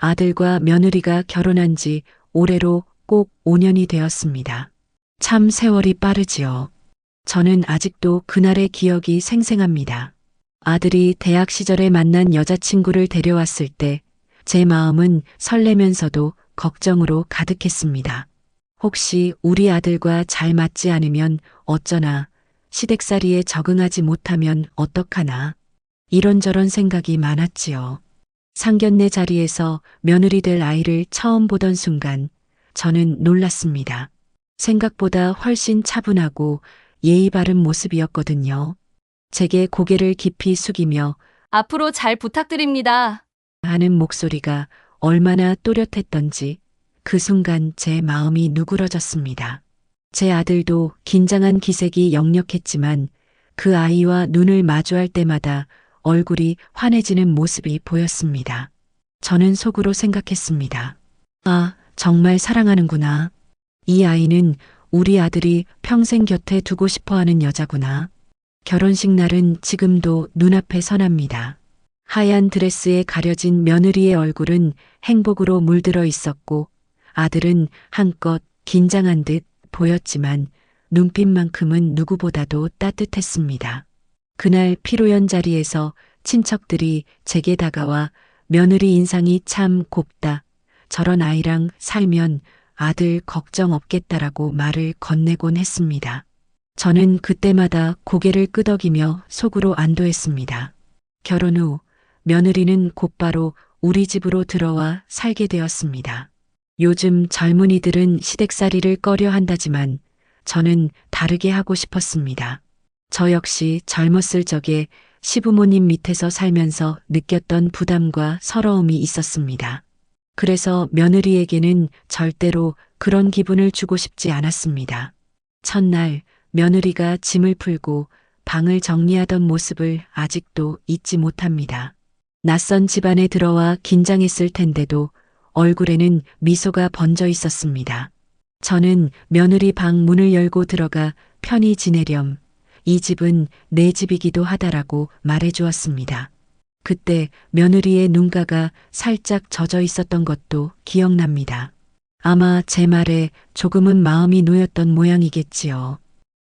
아들과 며느리가 결혼한 지 올해로 꼭 5년이 되었습니다. 참 세월이 빠르지요. 저는 아직도 그날의 기억이 생생합니다. 아들이 대학 시절에 만난 여자친구를 데려왔을 때 제 마음은 설레면서도 걱정으로 가득했습니다. 혹시 우리 아들과 잘 맞지 않으면 어쩌나, 시댁살이에 적응하지 못하면 어떡하나, 이런저런 생각이 많았지요. 상견례 자리에서 며느리 될 아이를 처음 보던 순간 저는 놀랐습니다. 생각보다 훨씬 차분하고 예의 바른 모습이었거든요. 제게 고개를 깊이 숙이며 앞으로 잘 부탁드립니다. 하는 목소리가 얼마나 또렷했던지 그 순간 제 마음이 누그러졌습니다. 제 아들도 긴장한 기색이 역력했지만 그 아이와 눈을 마주할 때마다 얼굴이 환해지는 모습이 보였습니다. 저는 속으로 생각했습니다. 아, 정말 사랑하는구나. 이 아이는 우리 아들이 평생 곁에 두고 싶어 하는 여자구나. 결혼식 날은 지금도 눈앞에 선합니다. 하얀 드레스에 가려진 며느리의 얼굴은 행복으로 물들어 있었고 아들은 한껏 긴장한 듯 보였지만 눈빛만큼은 누구보다도 따뜻했습니다. 그날 피로연 자리에서 친척들이 제게 다가와 며느리 인상이 참 곱다. 저런 아이랑 살면 아들 걱정 없겠다라고 말을 건네곤 했습니다. 저는 그때마다 고개를 끄덕이며 속으로 안도했습니다. 결혼 후 며느리는 곧바로 우리 집으로 들어와 살게 되었습니다. 요즘 젊은이들은 시댁살이를 꺼려 한다지만 저는 다르게 하고 싶었습니다. 저 역시 젊었을 적에 시부모님 밑에서 살면서 느꼈던 부담과 서러움이 있었습니다. 그래서 며느리에게는 절대로 그런 기분을 주고 싶지 않았습니다. 첫날 며느리가 짐을 풀고 방을 정리하던 모습을 아직도 잊지 못합니다. 낯선 집안에 들어와 긴장했을 텐데도 얼굴에는 미소가 번져 있었습니다. 저는 며느리 방 문을 열고 들어가 편히 지내렴. 이 집은 내 집이기도 하다라고 말해주었습니다. 그때 며느리의 눈가가 살짝 젖어 있었던 것도 기억납니다. 아마 제 말에 조금은 마음이 놓였던 모양이겠지요.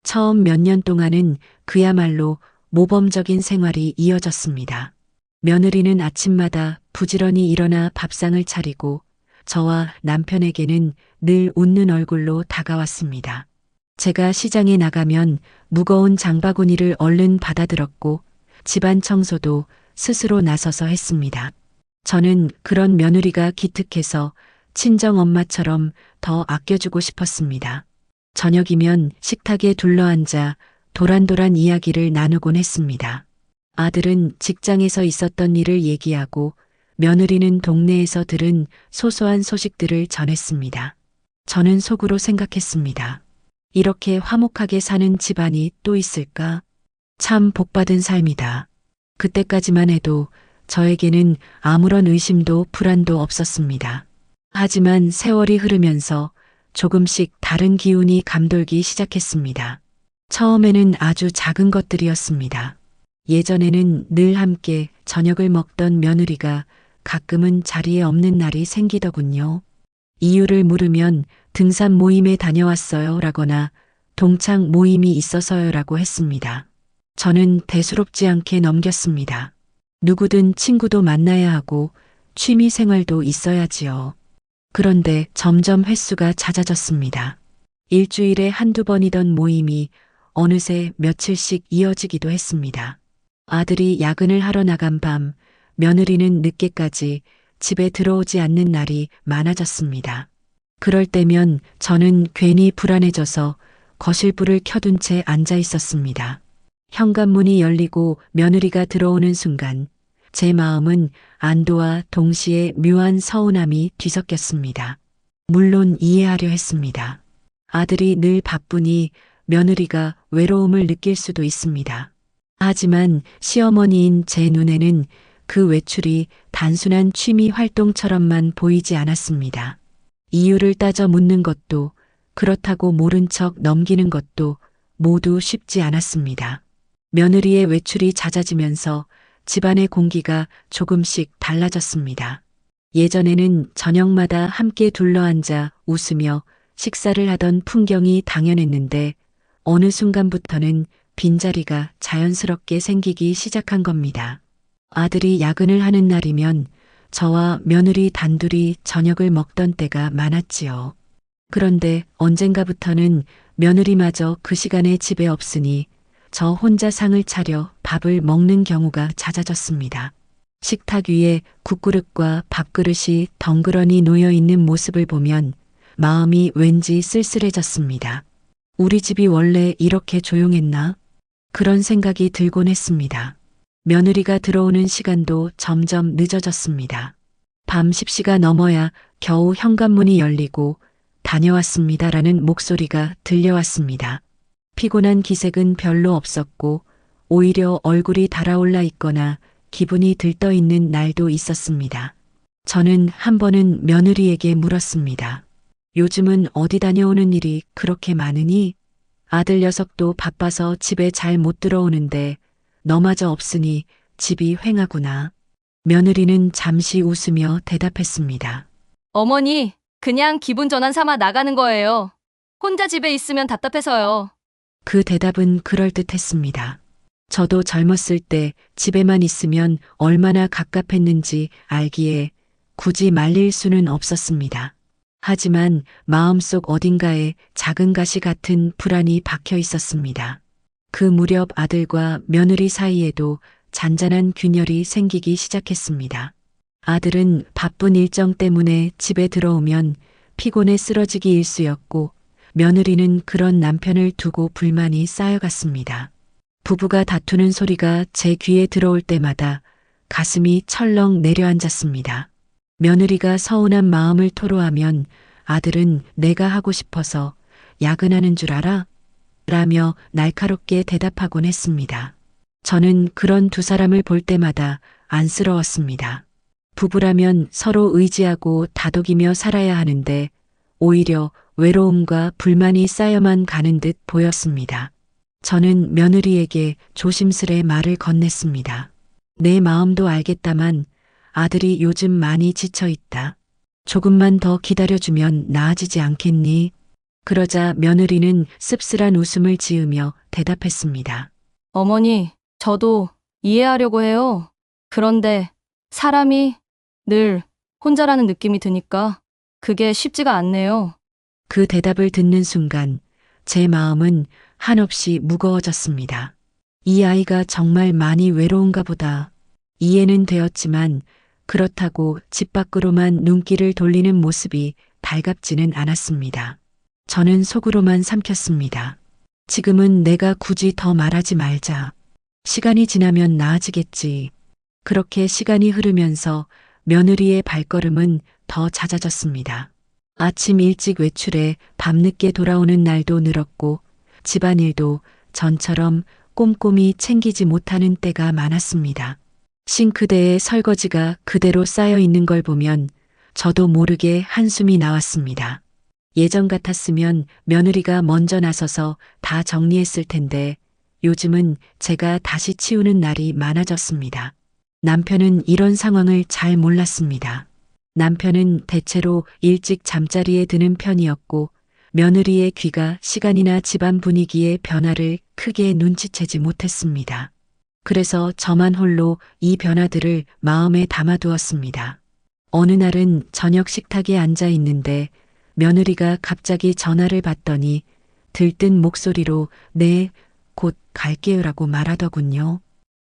처음 몇 년 동안은 그야말로 모범적인 생활이 이어졌습니다. 며느리는 아침마다 부지런히 일어나 밥상을 차리고 저와 남편에게는 늘 웃는 얼굴로 다가왔습니다. 제가 시장에 나가면 무거운 장바구니를 얼른 받아들었고 집안 청소도 스스로 나서서 했습니다. 저는 그런 며느리가 기특해서 친정 엄마처럼 더 아껴주고 싶었습니다. 저녁이면 식탁에 둘러앉아 도란도란 이야기를 나누곤 했습니다. 아들은 직장에서 있었던 일을 얘기하고 며느리는 동네에서 들은 소소한 소식들을 전했습니다. 저는 속으로 생각했습니다. 이렇게 화목하게 사는 집안이 또 있을까? 참 복받은 삶이다. 그때까지만 해도 저에게는 아무런 의심도 불안도 없었습니다. 하지만 세월이 흐르면서 조금씩 다른 기운이 감돌기 시작했습니다. 처음에는 아주 작은 것들이었습니다. 예전에는 늘 함께 저녁을 먹던 며느리가 가끔은 자리에 없는 날이 생기더군요. 이유를 물으면 등산 모임에 다녀왔어요 라거나 동창 모임이 있어서요 라고 했습니다. 저는 대수롭지 않게 넘겼습니다. 누구든 친구도 만나야 하고 취미 생활도 있어야지요. 그런데 점점 횟수가 잦아졌습니다. 일주일에 한두 번이던 모임이 어느새 며칠씩 이어지기도 했습니다. 아들이 야근을 하러 나간 밤, 며느리는 늦게까지 집에 들어오지 않는 날이 많아졌습니다. 그럴 때면 저는 괜히 불안해져서 거실불을 켜둔 채 앉아 있었습니다. 현관문이 열리고 며느리가 들어오는 순간 제 마음은 안도와 동시에 묘한 서운함이 뒤섞였습니다. 물론 이해하려 했습니다. 아들이 늘 바쁘니 며느리가 외로움을 느낄 수도 있습니다. 하지만 시어머니인 제 눈에는 그 외출이 단순한 취미 활동처럼만 보이지 않았습니다. 이유를 따져 묻는 것도 그렇다고 모른 척 넘기는 것도 모두 쉽지 않았습니다. 며느리의 외출이 잦아지면서 집안의 공기가 조금씩 달라졌습니다. 예전에는 저녁마다 함께 둘러앉아 웃으며 식사를 하던 풍경이 당연했는데 어느 순간부터는 빈자리가 자연스럽게 생기기 시작한 겁니다. 아들이 야근을 하는 날이면 저와 며느리 단둘이 저녁을 먹던 때가 많았지요. 그런데 언젠가부터는 며느리마저 그 시간에 집에 없으니 저 혼자 상을 차려 밥을 먹는 경우가 잦아졌습니다. 식탁 위에 국그릇과 밥그릇이 덩그러니 놓여 있는 모습을 보면 마음이 왠지 쓸쓸해졌습니다. 우리 집이 원래 이렇게 조용했나? 그런 생각이 들곤 했습니다. 며느리가 들어오는 시간도 점점 늦어졌습니다. 밤 10시가 넘어야 겨우 현관문이 열리고 다녀왔습니다라는 목소리가 들려왔습니다. 피곤한 기색은 별로 없었고 오히려 얼굴이 달아올라 있거나 기분이 들떠 있는 날도 있었습니다. 저는 한 번은 며느리에게 물었습니다. 요즘은 어디 다녀오는 일이 그렇게 많으니? 아들 녀석도 바빠서 집에 잘 못 들어오는데 너마저 없으니 집이 휑하구나. 며느리는 잠시 웃으며 대답했습니다. 어머니, 그냥 기분 전환 삼아 나가는 거예요. 혼자 집에 있으면 답답해서요. 그 대답은 그럴듯했습니다. 저도 젊었을 때 집에만 있으면 얼마나 갑갑했는지 알기에 굳이 말릴 수는 없었습니다. 하지만 마음속 어딘가에 작은 가시 같은 불안이 박혀 있었습니다. 그 무렵 아들과 며느리 사이에도 잔잔한 균열이 생기기 시작했습니다. 아들은 바쁜 일정 때문에 집에 들어오면 피곤해 쓰러지기 일쑤였고 며느리는 그런 남편을 두고 불만이 쌓여갔습니다. 부부가 다투는 소리가 제 귀에 들어올 때마다 가슴이 철렁 내려앉았습니다. 며느리가 서운한 마음을 토로하면 아들은 내가 하고 싶어서 야근하는 줄 알아? 라며 날카롭게 대답하곤 했습니다. 저는 그런 두 사람을 볼 때마다 안쓰러웠습니다. 부부라면 서로 의지하고 다독이며 살아야 하는데 오히려 외로움과 불만이 쌓여만 가는 듯 보였습니다. 저는 며느리에게 조심스레 말을 건넸습니다. 내 마음도 알겠다만 아들이 요즘 많이 지쳐 있다. 조금만 더 기다려주면 나아지지 않겠니? 그러자 며느리는 씁쓸한 웃음을 지으며 대답했습니다. 어머니, 저도 이해하려고 해요. 그런데 사람이 늘 혼자라는 느낌이 드니까 그게 쉽지가 않네요. 그 대답을 듣는 순간 제 마음은 한없이 무거워졌습니다. 이 아이가 정말 많이 외로운가 보다. 이해는 되었지만 그렇다고 집 밖으로만 눈길을 돌리는 모습이 달갑지는 않았습니다. 저는 속으로만 삼켰습니다. 지금은 내가 굳이 더 말하지 말자. 시간이 지나면 나아지겠지. 그렇게 시간이 흐르면서 며느리의 발걸음은 더 잦아졌습니다. 아침 일찍 외출해 밤늦게 돌아오는 날도 늘었고 집안일도 전처럼 꼼꼼히 챙기지 못하는 때가 많았습니다. 싱크대에 설거지가 그대로 쌓여 있는 걸 보면 저도 모르게 한숨이 나왔습니다. 예전 같았으면 며느리가 먼저 나서서 다 정리했을 텐데 요즘은 제가 다시 치우는 날이 많아졌습니다. 남편은 이런 상황을 잘 몰랐습니다. 남편은 대체로 일찍 잠자리에 드는 편이었고 며느리의 귀가 시간이나 집안 분위기의 변화를 크게 눈치채지 못했습니다. 그래서 저만 홀로 이 변화들을 마음에 담아두었습니다. 어느 날은 저녁 식탁에 앉아 있는데 며느리가 갑자기 전화를 받더니 들뜬 목소리로 네, 곧 갈게요라고 말하더군요.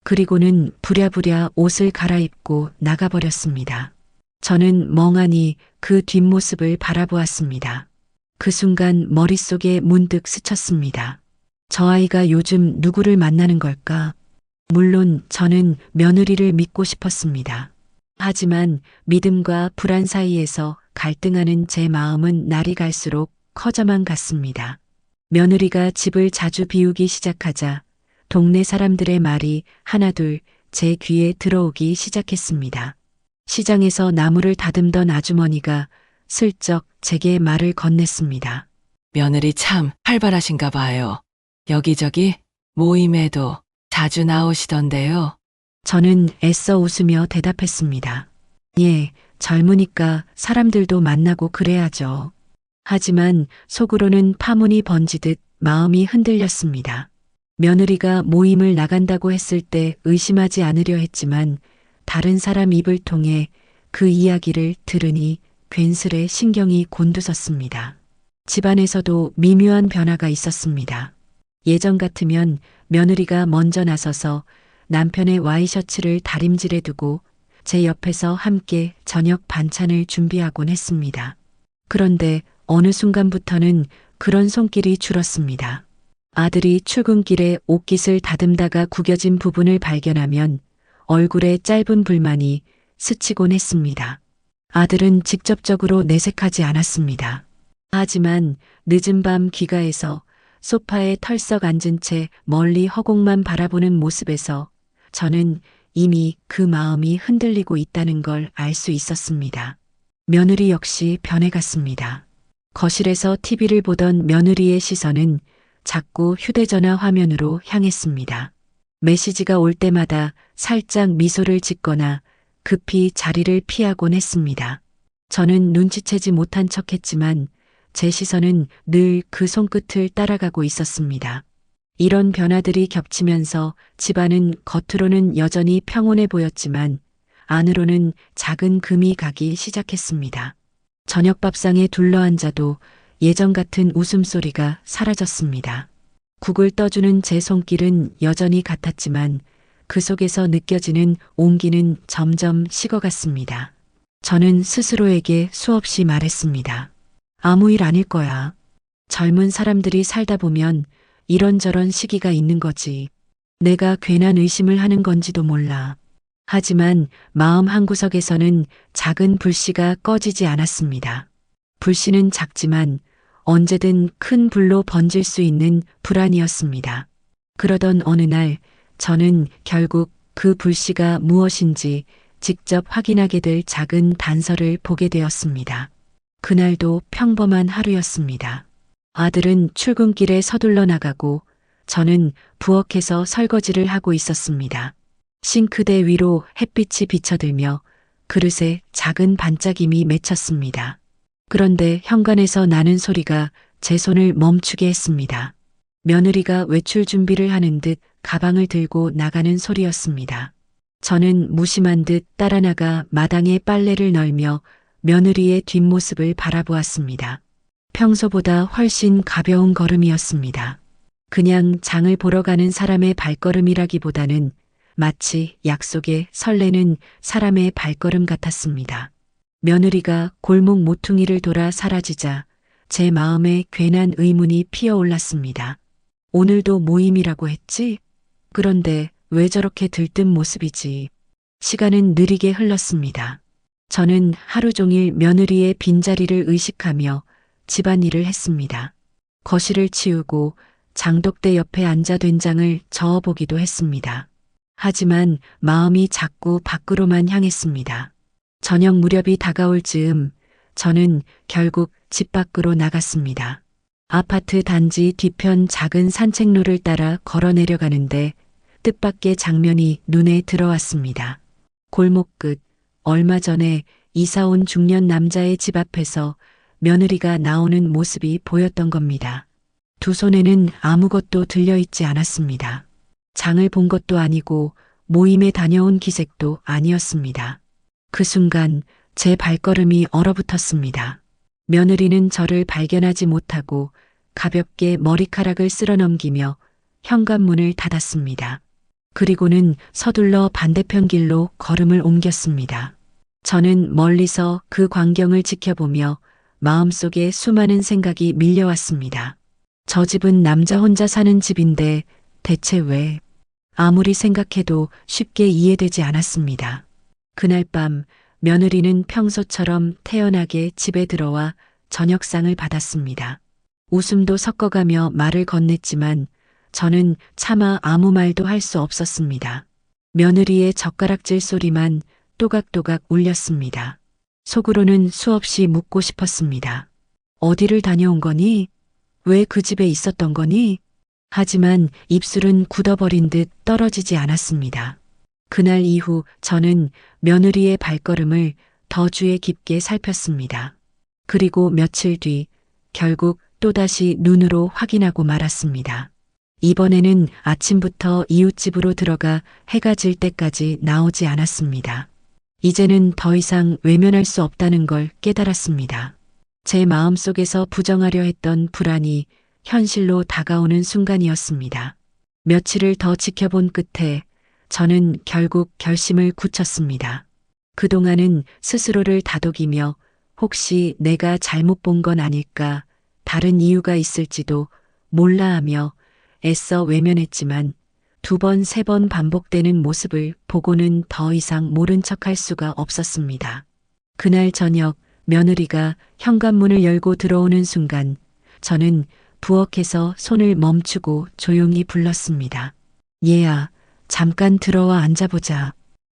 그리고는 부랴부랴 옷을 갈아입고 나가버렸습니다. 저는 멍하니 그 뒷모습을 바라보았습니다. 그 순간 머릿속에 문득 스쳤습니다. 저 아이가 요즘 누구를 만나는 걸까? 물론 저는 며느리를 믿고 싶었습니다. 하지만 믿음과 불안 사이에서 갈등하는 제 마음은 날이 갈수록 커져만 갔습니다. 며느리가 집을 자주 비우기 시작하자 동네 사람들의 말이 하나둘 제 귀에 들어오기 시작했습니다. 시장에서 나무를 다듬던 아주머니가 슬쩍 제게 말을 건넸습니다. 며느리 참 활발하신가 봐요. 여기저기 모임에도 자주 나오시던데요. 저는 애써 웃으며 대답했습니다. 예, 젊으니까 사람들도 만나고 그래야죠. 하지만 속으로는 파문이 번지듯 마음이 흔들렸습니다. 며느리가 모임을 나간다고 했을 때 의심하지 않으려 했지만 다른 사람 입을 통해 그 이야기를 들으니 괜스레 신경이 곤두섰습니다. 집안에서도 미묘한 변화가 있었습니다. 예전 같으면 며느리가 먼저 나서서 남편의 와이셔츠를 다림질해 두고 제 옆에서 함께 저녁 반찬을 준비하곤 했습니다. 그런데 어느 순간부터는 그런 손길이 줄었습니다. 아들이 출근길에 옷깃을 다듬다가 구겨진 부분을 발견하면 얼굴에 짧은 불만이 스치곤 했습니다. 아들은 직접적으로 내색하지 않았습니다. 하지만 늦은 밤 귀가해서 소파에 털썩 앉은 채 멀리 허공만 바라보는 모습에서 저는 이미 그 마음이 흔들리고 있다는 걸 알 수 있었습니다. 며느리 역시 변해갔습니다. 거실에서 TV를 보던 며느리의 시선은 자꾸 휴대전화 화면으로 향했습니다. 메시지가 올 때마다 살짝 미소를 짓거나 급히 자리를 피하곤 했습니다. 저는 눈치채지 못한 척했지만 제 시선은 늘 그 손끝을 따라가고 있었습니다. 이런 변화들이 겹치면서 집안은 겉으로는 여전히 평온해 보였지만 안으로는 작은 금이 가기 시작했습니다. 저녁 밥상에 둘러앉아도 예전 같은 웃음소리가 사라졌습니다. 국을 떠주는 제 손길은 여전히 같았지만 그 속에서 느껴지는 온기는 점점 식어갔습니다. 저는 스스로에게 수없이 말했습니다. 아무 일 아닐 거야. 젊은 사람들이 살다 보면 이런저런 시기가 있는 거지. 내가 괜한 의심을 하는 건지도 몰라. 하지만 마음 한구석에서는 작은 불씨가 꺼지지 않았습니다. 불씨는 작지만 언제든 큰 불로 번질 수 있는 불안이었습니다. 그러던 어느 날 저는 결국 그 불씨가 무엇인지 직접 확인하게 될 작은 단서를 보게 되었습니다. 그날도 평범한 하루였습니다. 아들은 출근길에 서둘러 나가고 저는 부엌에서 설거지를 하고 있었습니다. 싱크대 위로 햇빛이 비쳐들며 그릇에 작은 반짝임이 맺혔습니다. 그런데 현관에서 나는 소리가 제 손을 멈추게 했습니다. 며느리가 외출 준비를 하는 듯 가방을 들고 나가는 소리였습니다. 저는 무심한 듯 따라 나가 마당에 빨래를 널며 며느리의 뒷모습을 바라보았습니다. 평소보다 훨씬 가벼운 걸음이었습니다. 그냥 장을 보러 가는 사람의 발걸음이라기보다는 마치 약속에 설레는 사람의 발걸음 같았습니다. 며느리가 골목 모퉁이를 돌아 사라지자 제 마음에 괜한 의문이 피어올랐습니다. 오늘도 모임이라고 했지? 그런데 왜 저렇게 들뜬 모습이지? 시간은 느리게 흘렀습니다. 저는 하루 종일 며느리의 빈자리를 의식하며 집안일을 했습니다. 거실을 치우고 장독대 옆에 앉아 된장을 저어보기도 했습니다. 하지만 마음이 자꾸 밖으로만 향했습니다. 저녁 무렵이 다가올 즈음 저는 결국 집 밖으로 나갔습니다. 아파트 단지 뒤편 작은 산책로를 따라 걸어 내려가는데 뜻밖의 장면이 눈에 들어왔습니다. 골목 끝 얼마 전에 이사 온 중년 남자의 집 앞에서 며느리가 나오는 모습이 보였던 겁니다. 두 손에는 아무것도 들려있지 않았습니다. 장을 본 것도 아니고 모임에 다녀온 기색도 아니었습니다. 그 순간 제 발걸음이 얼어붙었습니다. 며느리는 저를 발견하지 못하고 가볍게 머리카락을 쓸어 넘기며 현관문을 닫았습니다. 그리고는 서둘러 반대편 길로 걸음을 옮겼습니다. 저는 멀리서 그 광경을 지켜보며 마음속에 수많은 생각이 밀려왔습니다. 저 집은 남자 혼자 사는 집인데 대체 왜? 아무리 생각해도 쉽게 이해되지 않았습니다. 그날 밤 며느리는 평소처럼 태연하게 집에 들어와 저녁상을 받았습니다. 웃음도 섞어가며 말을 건넸지만 저는 차마 아무 말도 할 수 없었습니다. 며느리의 젓가락질 소리만 또각또각 울렸습니다. 속으로는 수없이 묻고 싶었습니다. 어디를 다녀온 거니? 왜 그 집에 있었던 거니? 하지만 입술은 굳어버린 듯 떨어지지 않았습니다. 그날 이후 저는 며느리의 발걸음을 더 주의 깊게 살폈습니다. 그리고 며칠 뒤 결국 또다시 눈으로 확인하고 말았습니다. 이번에는 아침부터 이웃집으로 들어가 해가 질 때까지 나오지 않았습니다. 이제는 더 이상 외면할 수 없다는 걸 깨달았습니다. 제 마음속에서 부정하려 했던 불안이 현실로 다가오는 순간이었습니다. 며칠을 더 지켜본 끝에 저는 결국 결심을 굳혔습니다. 그동안은 스스로를 다독이며 혹시 내가 잘못 본 건 아닐까, 다른 이유가 있을지도 몰라 하며 애써 외면했지만 2번, 3번 반복되는 모습을 보고는 더 이상 모른 척할 수가 없었습니다. 그날 저녁 며느리가 현관문을 열고 들어오는 순간 저는 부엌에서 손을 멈추고 조용히 불렀습니다. 얘야, 잠깐 들어와 앉아보자.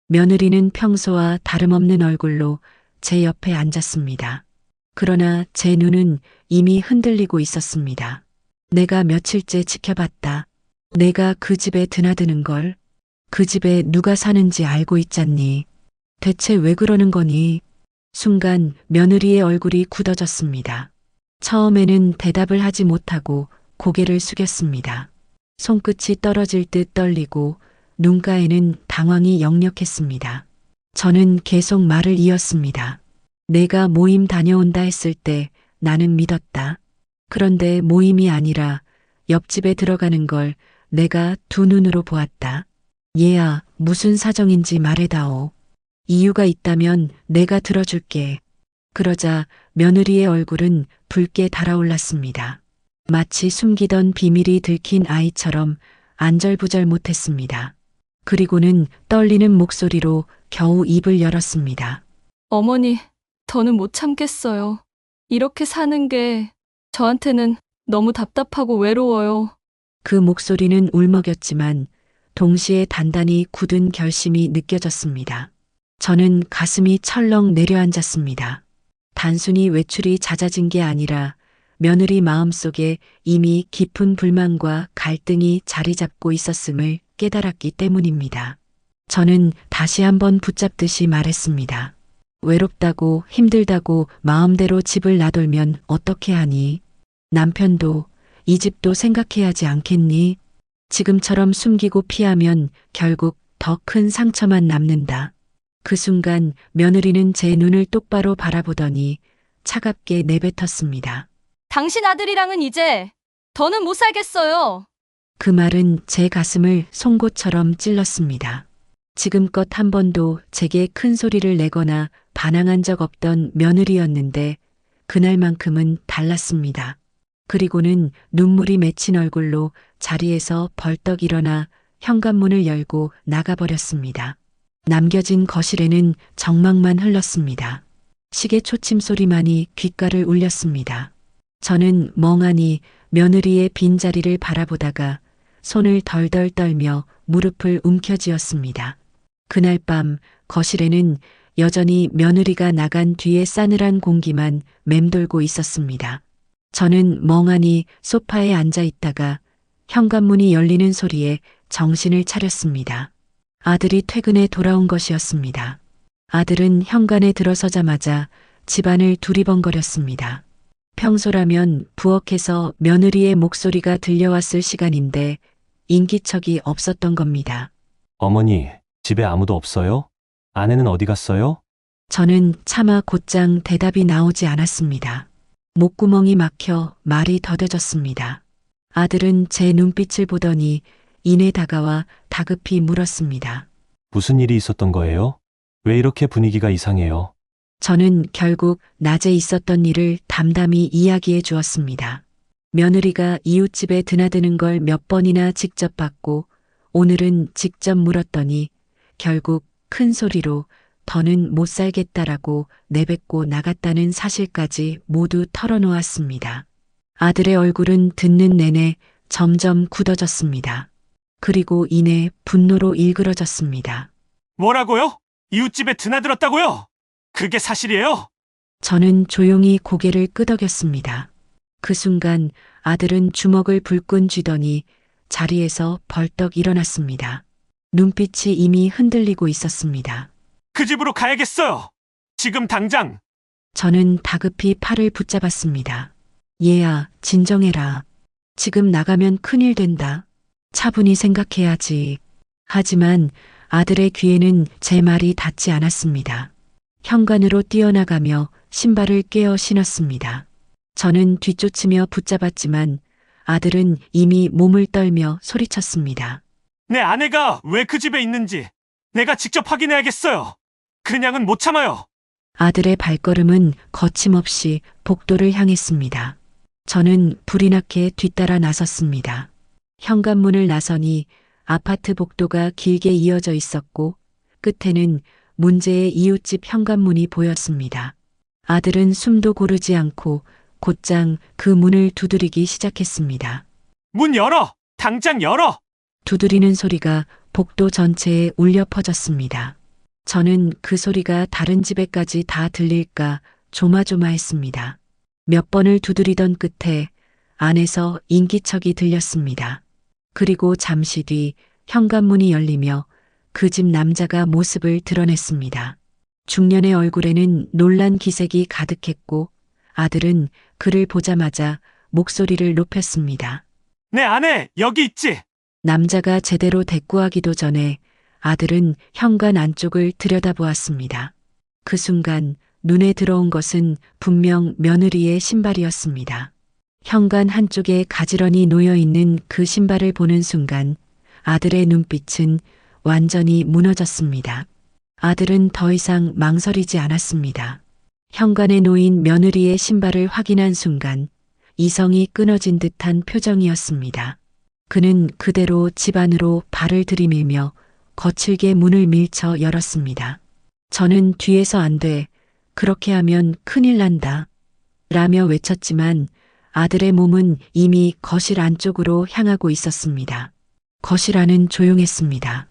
며느리는 평소와 다름없는 얼굴로 제 옆에 앉았습니다. 그러나 제 눈은 이미 흔들리고 있었습니다. 내가 며칠째 지켜봤다. 내가 그 집에 드나드는 걸. 그 집에 누가 사는지 알고 있잖니. 대체 왜 그러는 거니? 순간 며느리의 얼굴이 굳어졌습니다. 처음에는 대답을 하지 못하고 고개를 숙였습니다. 손끝이 떨어질 듯 떨리고 눈가에는 당황이 역력했습니다. 저는 계속 말을 이었습니다. 내가 모임 다녀온다 했을 때 나는 믿었다. 그런데 모임이 아니라 옆집에 들어가는 걸 내가 2눈으로 보았다. 얘야, 무슨 사정인지 말해다오. 이유가 있다면 내가 들어줄게. 그러자 며느리의 얼굴은 붉게 달아올랐습니다. 마치 숨기던 비밀이 들킨 아이처럼 안절부절 못했습니다. 그리고는 떨리는 목소리로 겨우 입을 열었습니다. 어머니, 더는 못 참겠어요. 이렇게 사는 게 저한테는 너무 답답하고 외로워요. 그 목소리는 울먹였지만 동시에 단단히 굳은 결심이 느껴졌습니다. 저는 가슴이 철렁 내려앉았습니다. 단순히 외출이 잦아진 게 아니라 며느리 마음속에 이미 깊은 불만과 갈등이 자리 잡고 있었음을 깨달았기 때문입니다. 저는 다시 한번 붙잡듯이 말했습니다. 외롭다고 힘들다고 마음대로 집을 놔돌면 어떻게 하니? 남편도 이 집도 생각해야 하지 않겠니? 지금처럼 숨기고 피하면 결국 더 큰 상처만 남는다. 그 순간 며느리는 제 눈을 똑바로 바라보더니 차갑게 내뱉었습니다. 당신 아들이랑은 이제 더는 못 살겠어요. 그 말은 제 가슴을 송곳처럼 찔렀습니다. 지금껏 한 번도 제게 큰 소리를 내거나 반항한 적 없던 며느리였는데 그날만큼은 달랐습니다. 그리고는 눈물이 맺힌 얼굴로 자리에서 벌떡 일어나 현관문을 열고 나가버렸습니다. 남겨진 거실에는 정막만 흘렀습니다. 시계 초침 소리만이 귓가를 울렸습니다. 저는 멍하니 며느리의 빈자리를 바라보다가 손을 덜덜 떨며 무릎을 움켜쥐었습니다. 그날 밤 거실에는 여전히 며느리가 나간 뒤에 싸늘한 공기만 맴돌고 있었습니다. 저는 멍하니 소파에 앉아 있다가 현관문이 열리는 소리에 정신을 차렸습니다. 아들이 퇴근해 돌아온 것이었습니다. 아들은 현관에 들어서자마자 집안을 두리번거렸습니다. 평소라면 부엌에서 며느리의 목소리가 들려왔을 시간인데 인기척이 없었던 겁니다. 어머니, 집에 아무도 없어요? 아내는 어디 갔어요? 저는 차마 곧장 대답이 나오지 않았습니다. 목구멍이 막혀 말이 더뎌졌습니다. 아들은 제 눈빛을 보더니 이내 다가와 다급히 물었습니다. 무슨 일이 있었던 거예요? 왜 이렇게 분위기가 이상해요? 저는 결국 낮에 있었던 일을 담담히 이야기해 주었습니다. 며느리가 이웃집에 드나드는 걸 몇 번이나 직접 봤고 오늘은 직접 물었더니 결국 큰 소리로 더는 못 살겠다라고 내뱉고 나갔다는 사실까지 모두 털어놓았습니다. 아들의 얼굴은 듣는 내내 점점 굳어졌습니다. 그리고 이내 분노로 일그러졌습니다. 뭐라고요? 이웃집에 드나들었다고요? 그게 사실이에요? 저는 조용히 고개를 끄덕였습니다. 그 순간 아들은 주먹을 불끈 쥐더니 자리에서 벌떡 일어났습니다. 눈빛이 이미 흔들리고 있었습니다. 그 집으로 가야겠어요. 지금 당장. 저는 다급히 팔을 붙잡았습니다. 얘야, 진정해라. 지금 나가면 큰일 된다. 차분히 생각해야지. 하지만 아들의 귀에는 제 말이 닿지 않았습니다. 현관으로 뛰어나가며 신발을 꿰어 신었습니다. 저는 뒤쫓으며 붙잡았지만 아들은 이미 몸을 떨며 소리쳤습니다. 내 아내가 왜 그 집에 있는지 내가 직접 확인해야겠어요. 그냥은 못 참아요. 아들의 발걸음은 거침없이 복도를 향했습니다. 저는 불이 나게 뒤따라 나섰습니다. 현관문을 나서니 아파트 복도가 길게 이어져 있었고 끝에는 문제의 이웃집 현관문이 보였습니다. 아들은 숨도 고르지 않고 곧장 그 문을 두드리기 시작했습니다. 문 열어! 당장 열어! 두드리는 소리가 복도 전체에 울려 퍼졌습니다. 저는 그 소리가 다른 집에까지 다 들릴까 조마조마했습니다. 몇 번을 두드리던 끝에 안에서 인기척이 들렸습니다. 그리고 잠시 뒤 현관문이 열리며 그 집 남자가 모습을 드러냈습니다. 중년의 얼굴에는 놀란 기색이 가득했고 아들은 그를 보자마자 목소리를 높였습니다. 내 아내 여기 있지? 남자가 제대로 대꾸하기도 전에 아들은 현관 안쪽을 들여다보았습니다. 그 순간 눈에 들어온 것은 분명 며느리의 신발이었습니다. 현관 한쪽에 가지런히 놓여 있는 그 신발을 보는 순간 아들의 눈빛은 완전히 무너졌습니다. 아들은 더 이상 망설이지 않았습니다. 현관에 놓인 며느리의 신발을 확인한 순간 이성이 끊어진 듯한 표정이었습니다. 그는 그대로 집 안으로 발을 들이밀며 거칠게 문을 밀쳐 열었습니다. 저는 뒤에서 안 돼. 그렇게 하면 큰일 난다. 라며 외쳤지만 아들의 몸은 이미 거실 안쪽으로 향하고 있었습니다. 거실 안은 조용했습니다.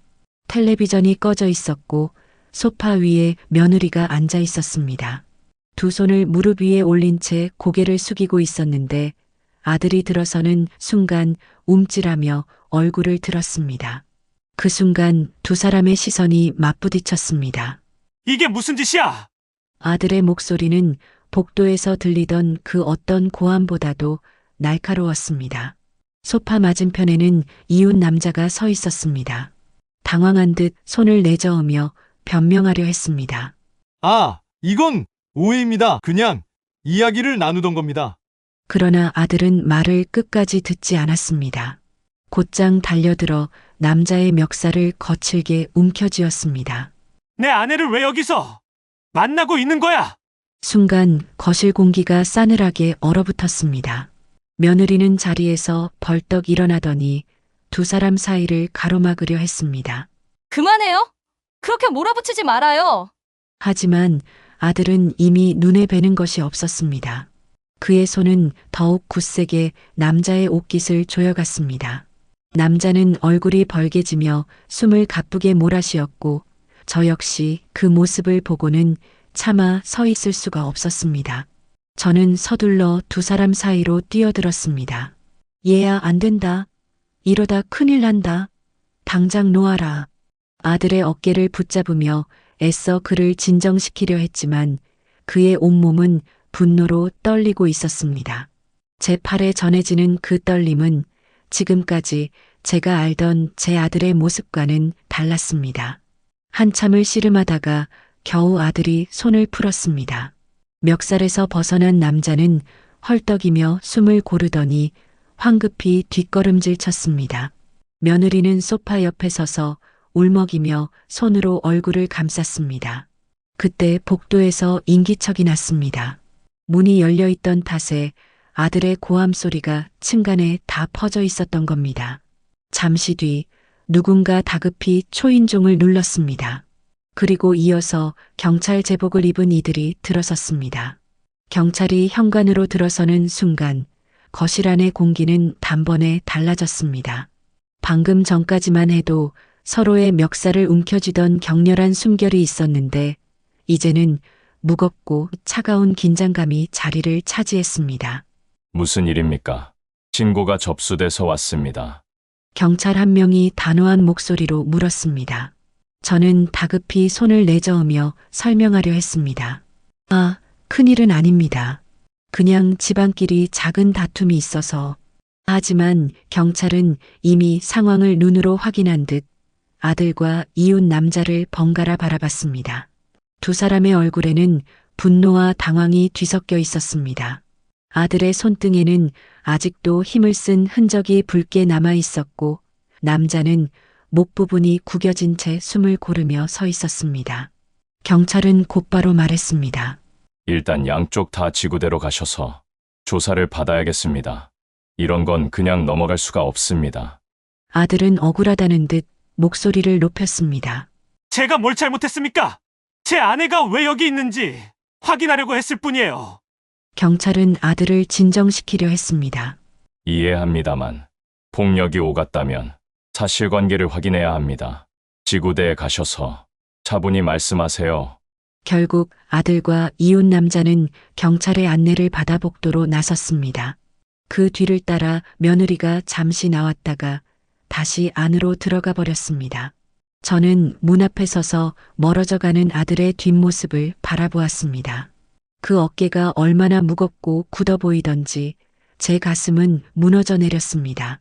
텔레비전이 꺼져 있었고 소파 위에 며느리가 앉아 있었습니다. 두 손을 무릎 위에 올린 채 고개를 숙이고 있었는데 아들이 들어서는 순간 움찔하며 얼굴을 들었습니다. 그 순간 두 사람의 시선이 맞부딪혔습니다. 이게 무슨 짓이야? 아들의 목소리는 복도에서 들리던 그 어떤 고함보다도 날카로웠습니다. 소파 맞은편에는 이웃 남자가 서 있었습니다. 당황한 듯 손을 내저으며 변명하려 했습니다. 아, 이건 오해입니다. 그냥 이야기를 나누던 겁니다. 그러나 아들은 말을 끝까지 듣지 않았습니다. 곧장 달려들어 남자의 멱살을 거칠게 움켜쥐었습니다. 내 아내를 왜 여기서 만나고 있는 거야? 순간 거실 공기가 싸늘하게 얼어붙었습니다. 며느리는 자리에서 벌떡 일어나더니 두 사람 사이를 가로막으려 했습니다. 그만해요. 그렇게 몰아붙이지 말아요. 하지만 아들은 이미 눈에 뵈는 것이 없었습니다. 그의 손은 더욱 굳세게 남자의 옷깃을 조여갔습니다. 남자는 얼굴이 벌개지며 숨을 가쁘게 몰아쉬었고 저 역시 그 모습을 보고는 차마 서 있을 수가 없었습니다. 저는 서둘러 두 사람 사이로 뛰어들었습니다. 얘야, 안 된다. 이러다 큰일 난다. 당장 놓아라. 아들의 어깨를 붙잡으며 애써 그를 진정시키려 했지만 그의 온몸은 분노로 떨리고 있었습니다. 제 팔에 전해지는 그 떨림은 지금까지 제가 알던 제 아들의 모습과는 달랐습니다. 한참을 씨름하다가 겨우 아들이 손을 풀었습니다. 멱살에서 벗어난 남자는 헐떡이며 숨을 고르더니 황급히 뒷걸음질 쳤습니다. 며느리는 소파 옆에 서서 울먹이며 손으로 얼굴을 감쌌습니다. 그때 복도에서 인기척이 났습니다. 문이 열려 있던 탓에 아들의 고함 소리가 층간에 다 퍼져 있었던 겁니다. 잠시 뒤 누군가 다급히 초인종을 눌렀습니다. 그리고 이어서 경찰 제복을 입은 이들이 들어섰습니다. 경찰이 현관으로 들어서는 순간 거실 안의 공기는 단번에 달라졌습니다. 방금 전까지만 해도 서로의 멱살을 움켜쥐던 격렬한 숨결이 있었는데 이제는 무겁고 차가운 긴장감이 자리를 차지했습니다. 무슨 일입니까? 신고가 접수돼서 왔습니다. 경찰 한 명이 단호한 목소리로 물었습니다. 저는 다급히 손을 내저으며 설명하려 했습니다. 아, 큰일은 아닙니다. 그냥 집안끼리 작은 다툼이 있어서. 하지만 경찰은 이미 상황을 눈으로 확인한 듯 아들과 이웃 남자를 번갈아 바라봤습니다. 두 사람의 얼굴에는 분노와 당황이 뒤섞여 있었습니다. 아들의 손등에는 아직도 힘을 쓴 흔적이 붉게 남아 있었고 남자는 목 부분이 구겨진 채 숨을 고르며 서 있었습니다. 경찰은 곧바로 말했습니다. 일단 양쪽 다 지구대로 가셔서 조사를 받아야겠습니다. 이런 건 그냥 넘어갈 수가 없습니다. 아들은 억울하다는 듯 목소리를 높였습니다. 제가 뭘 잘못했습니까? 제 아내가 왜 여기 있는지 확인하려고 했을 뿐이에요. 경찰은 아들을 진정시키려 했습니다. 이해합니다만 폭력이 오갔다면 사실관계를 확인해야 합니다. 지구대에 가셔서 차분히 말씀하세요. 결국 아들과 이웃 남자는 경찰의 안내를 받아 복도로 나섰습니다. 그 뒤를 따라 며느리가 잠시 나왔다가 다시 안으로 들어가 버렸습니다. 저는 문 앞에 서서 멀어져 가는 아들의 뒷모습을 바라보았습니다. 그 어깨가 얼마나 무겁고 굳어 보이던지 제 가슴은 무너져 내렸습니다.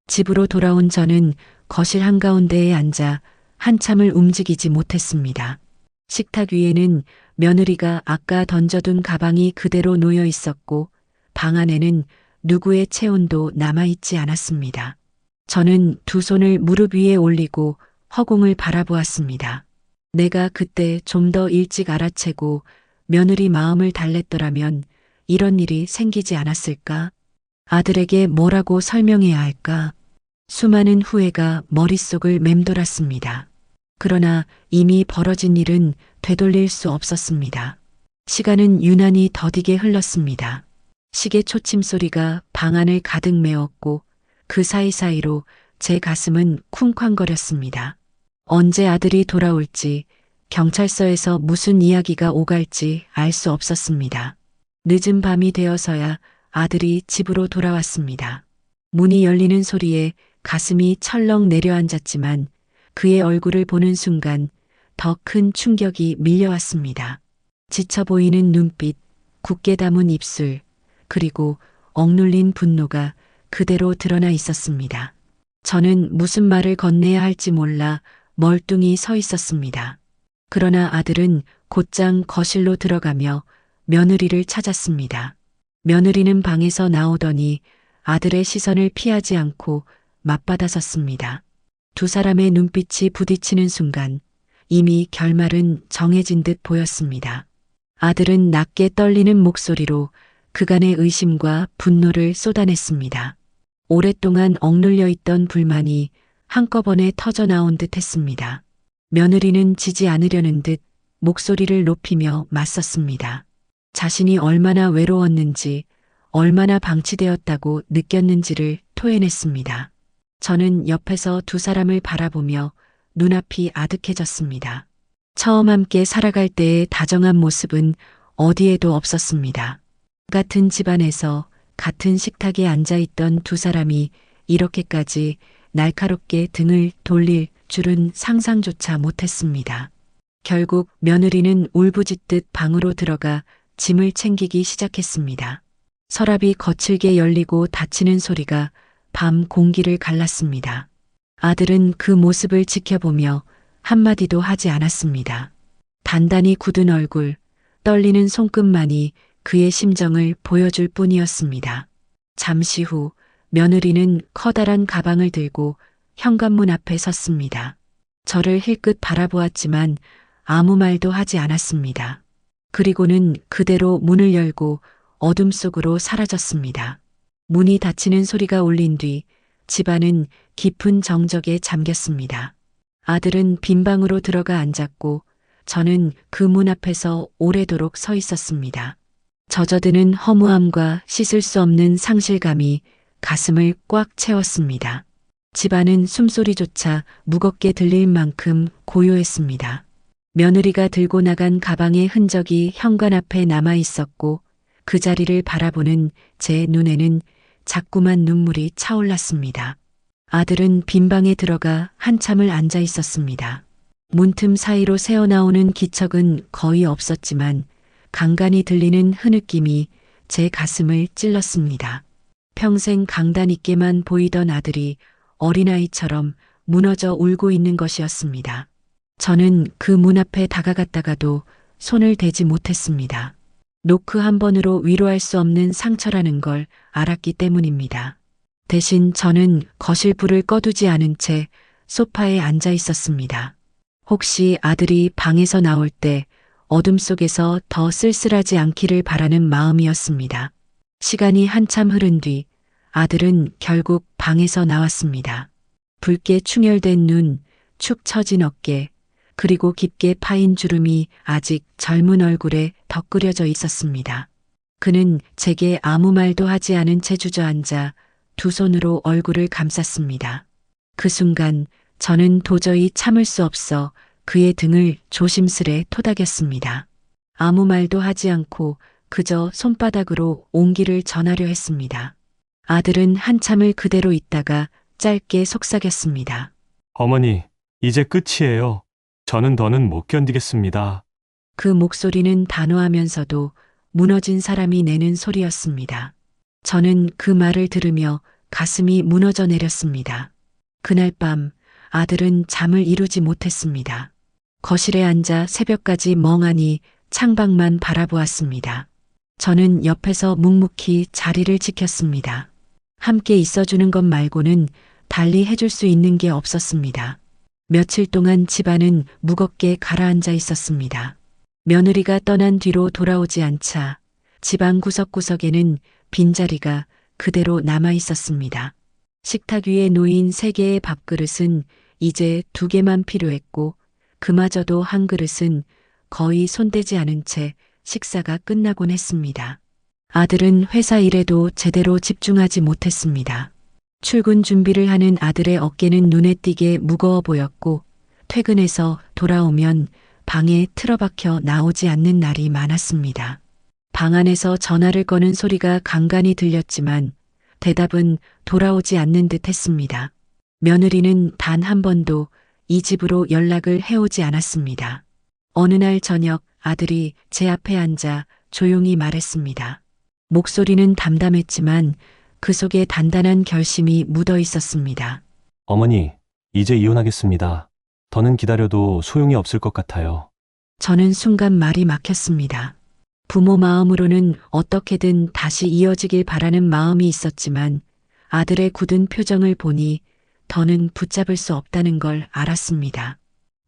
집으로 돌아온 저는 거실 한가운데에 앉아 한참을 움직이지 못했습니다. 식탁 위에는 며느리가 아까 던져둔 가방이 그대로 놓여 있었고 방 안에는 누구의 체온도 남아있지 않았습니다. 저는 두 손을 무릎 위에 올리고 허공을 바라보았습니다. 내가 그때 좀 더 일찍 알아채고 며느리 마음을 달랬더라면 이런 일이 생기지 않았을까? 아들에게 뭐라고 설명해야 할까? 수많은 후회가 머릿속을 맴돌았습니다. 그러나 이미 벌어진 일은 되돌릴 수 없었습니다. 시간은 유난히 더디게 흘렀습니다. 시계 초침 소리가 방 안을 가득 메웠고 그 사이사이로 제 가슴은 쿵쾅거렸습니다. 언제 아들이 돌아올지, 경찰서에서 무슨 이야기가 오갈지 알 수 없었습니다. 늦은 밤이 되어서야 아들이 집으로 돌아왔습니다. 문이 열리는 소리에 가슴이 철렁 내려앉았지만 그의 얼굴을 보는 순간 더 큰 충격이 밀려왔습니다. 지쳐 보이는 눈빛, 굳게 담은 입술, 그리고 억눌린 분노가 그대로 드러나 있었습니다. 저는 무슨 말을 건네야 할지 몰라 멀뚱히 서 있었습니다. 그러나 아들은 곧장 거실로 들어가며 며느리를 찾았습니다. 며느리는 방에서 나오더니 아들의 시선을 피하지 않고 맞받아섰습니다. 두 사람의 눈빛이 부딪히는 순간 이미 결말은 정해진 듯 보였습니다. 아들은 낮게 떨리는 목소리로 그간의 의심과 분노를 쏟아냈습니다. 오랫동안 억눌려 있던 불만이 한꺼번에 터져나온 듯 했습니다. 며느리는 지지 않으려는 듯 목소리를 높이며 맞섰습니다. 자신이 얼마나 외로웠는지, 얼마나 방치되었다고 느꼈는지를 토해냈습니다. 저는 옆에서 두 사람을 바라보며 눈앞이 아득해졌습니다. 처음 함께 살아갈 때의 다정한 모습은 어디에도 없었습니다. 같은 집안에서 같은 식탁에 앉아있던 두 사람이 이렇게까지 날카롭게 등을 돌릴 줄은 상상조차 못했습니다. 결국 며느리는 울부짖듯 방으로 들어가 짐을 챙기기 시작했습니다. 서랍이 거칠게 열리고 닫히는 소리가 밤 공기를 갈랐습니다. 아들은 그 모습을 지켜보며 한마디도 하지 않았습니다. 단단히 굳은 얼굴, 떨리는 손끝만이 그의 심정을 보여줄 뿐이었습니다. 잠시 후 며느리는 커다란 가방을 들고 현관문 앞에 섰습니다. 저를 힐끗 바라보았지만 아무 말도 하지 않았습니다. 그리고는 그대로 문을 열고 어둠 속으로 사라졌습니다. 문이 닫히는 소리가 울린 뒤 집안은 깊은 정적에 잠겼습니다. 아들은 빈 방으로 들어가 앉았고 저는 그 문 앞에서 오래도록 서 있었습니다. 젖어드는 허무함과 씻을 수 없는 상실감이 가슴을 꽉 채웠습니다. 집안은 숨소리조차 무겁게 들릴 만큼 고요했습니다. 며느리가 들고 나간 가방의 흔적이 현관 앞에 남아 있었고 그 자리를 바라보는 제 눈에는 자꾸만 눈물이 차올랐습니다. 아들은 빈 방에 들어가 한참을 앉아 있었습니다. 문틈 사이로 새어나오는 기척은 거의 없었지만 간간히 들리는 흐느낌이 제 가슴을 찔렀습니다. 평생 강단 있게만 보이던 아들이 어린아이처럼 무너져 울고 있는 것이었습니다. 저는 그 문 앞에 다가갔다가도 손을 대지 못했습니다. 노크 한 번으로 위로할 수 없는 상처라는 걸 알았기 때문입니다. 대신 저는 거실 불을 꺼두지 않은 채 소파에 앉아 있었습니다. 혹시 아들이 방에서 나올 때 어둠 속에서 더 쓸쓸하지 않기를 바라는 마음이었습니다. 시간이 한참 흐른 뒤 아들은 결국 방에서 나왔습니다. 붉게 충혈된 눈, 축 처진 어깨, 그리고 깊게 파인 주름이 아직 젊은 얼굴에 덧그려져 있었습니다. 그는 제게 아무 말도 하지 않은 채 주저앉아 두 손으로 얼굴을 감쌌습니다. 그 순간 저는 도저히 참을 수 없어 그의 등을 조심스레 토닥였습니다. 아무 말도 하지 않고 그저 손바닥으로 온기를 전하려 했습니다. 아들은 한참을 그대로 있다가 짧게 속삭였습니다. 어머니, 이제 끝이에요. 저는 더는 못 견디겠습니다. 그 목소리는 단호하면서도 무너진 사람이 내는 소리였습니다. 저는 그 말을 들으며 가슴이 무너져 내렸습니다. 그날 밤 아들은 잠을 이루지 못했습니다. 거실에 앉아 새벽까지 멍하니 창밖만 바라보았습니다. 저는 옆에서 묵묵히 자리를 지켰습니다. 함께 있어주는 것 말고는 달리 해줄 수 있는 게 없었습니다. 며칠 동안 집안은 무겁게 가라앉아 있었습니다. 며느리가 떠난 뒤로 돌아오지 않자 집안 구석구석에는 빈자리가 그대로 남아 있었습니다. 식탁 위에 놓인 3개의 밥그릇은 이제 2개만 필요했고 그마저도 한 그릇은 거의 손대지 않은 채 식사가 끝나곤 했습니다. 아들은 회사 일에도 제대로 집중하지 못했습니다. 출근 준비를 하는 아들의 어깨는 눈에 띄게 무거워 보였고 퇴근해서 돌아오면 방에 틀어박혀 나오지 않는 날이 많았습니다. 방 안에서 전화를 거는 소리가 간간히 들렸지만 대답은 돌아오지 않는 듯 했습니다. 며느리는 단 한 번도 이 집으로 연락을 해오지 않았습니다. 어느 날 저녁 아들이 제 앞에 앉아 조용히 말했습니다. 목소리는 담담했지만 그 속에 단단한 결심이 묻어 있었습니다. 어머니, 이제 이혼하겠습니다. 더는 기다려도 소용이 없을 것 같아요. 저는 순간 말이 막혔습니다. 부모 마음으로는 어떻게든 다시 이어지길 바라는 마음이 있었지만 아들의 굳은 표정을 보니 더는 붙잡을 수 없다는 걸 알았습니다.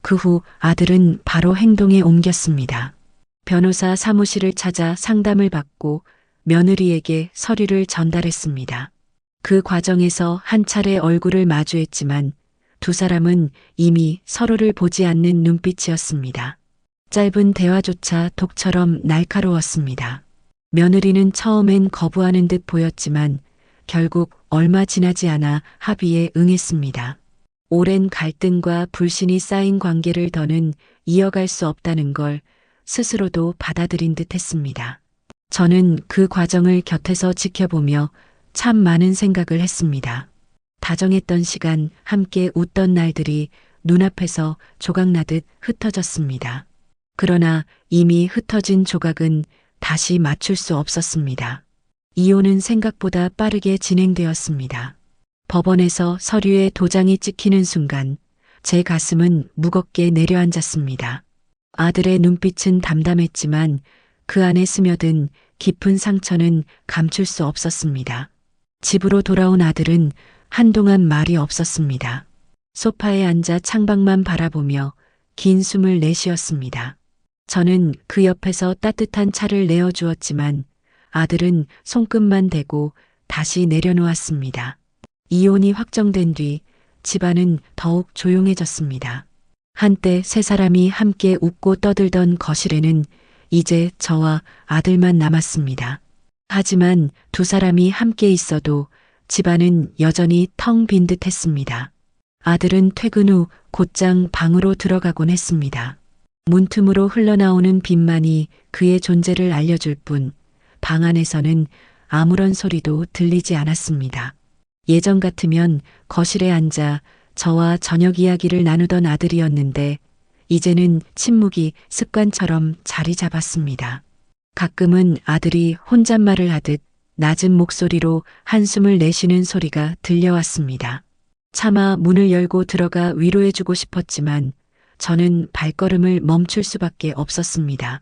그 후 아들은 바로 행동에 옮겼습니다. 변호사 사무실을 찾아 상담을 받고 며느리에게 서류를 전달했습니다. 그 과정에서 한 차례 얼굴을 마주했지만 두 사람은 이미 서로를 보지 않는 눈빛이었습니다. 짧은 대화조차 독처럼 날카로웠습니다. 며느리는 처음엔 거부하는 듯 보였지만 결국 얼마 지나지 않아 합의에 응했습니다. 오랜 갈등과 불신이 쌓인 관계를 더는 이어갈 수 없다는 걸 스스로도 받아들인 듯 했습니다. 저는 그 과정을 곁에서 지켜보며 참 많은 생각을 했습니다. 다정했던 시간, 함께 웃던 날들이 눈앞에서 조각나듯 흩어졌습니다. 그러나 이미 흩어진 조각은 다시 맞출 수 없었습니다. 이혼은 생각보다 빠르게 진행되었습니다. 법원에서 서류에 도장이 찍히는 순간 제 가슴은 무겁게 내려앉았습니다. 아들의 눈빛은 담담했지만 그 안에 스며든 깊은 상처는 감출 수 없었습니다. 집으로 돌아온 아들은 한동안 말이 없었습니다. 소파에 앉아 창밖만 바라보며 긴 숨을 내쉬었습니다. 저는 그 옆에서 따뜻한 차를 내어주었지만 아들은 손끝만 대고 다시 내려놓았습니다. 이혼이 확정된 뒤 집안은 더욱 조용해졌습니다. 한때 세 사람이 함께 웃고 떠들던 거실에는 이제 저와 아들만 남았습니다. 하지만 두 사람이 함께 있어도 집안은 여전히 텅 빈 듯 했습니다. 아들은 퇴근 후 곧장 방으로 들어가곤 했습니다. 문틈으로 흘러나오는 빛만이 그의 존재를 알려줄 뿐 방 안에서는 아무런 소리도 들리지 않았습니다. 예전 같으면 거실에 앉아 저와 저녁 이야기를 나누던 아들이었는데 이제는 침묵이 습관처럼 자리 잡았습니다. 가끔은 아들이 혼잣말을 하듯 낮은 목소리로 한숨을 내쉬는 소리가 들려왔습니다. 차마 문을 열고 들어가 위로해주고 싶었지만 저는 발걸음을 멈출 수밖에 없었습니다.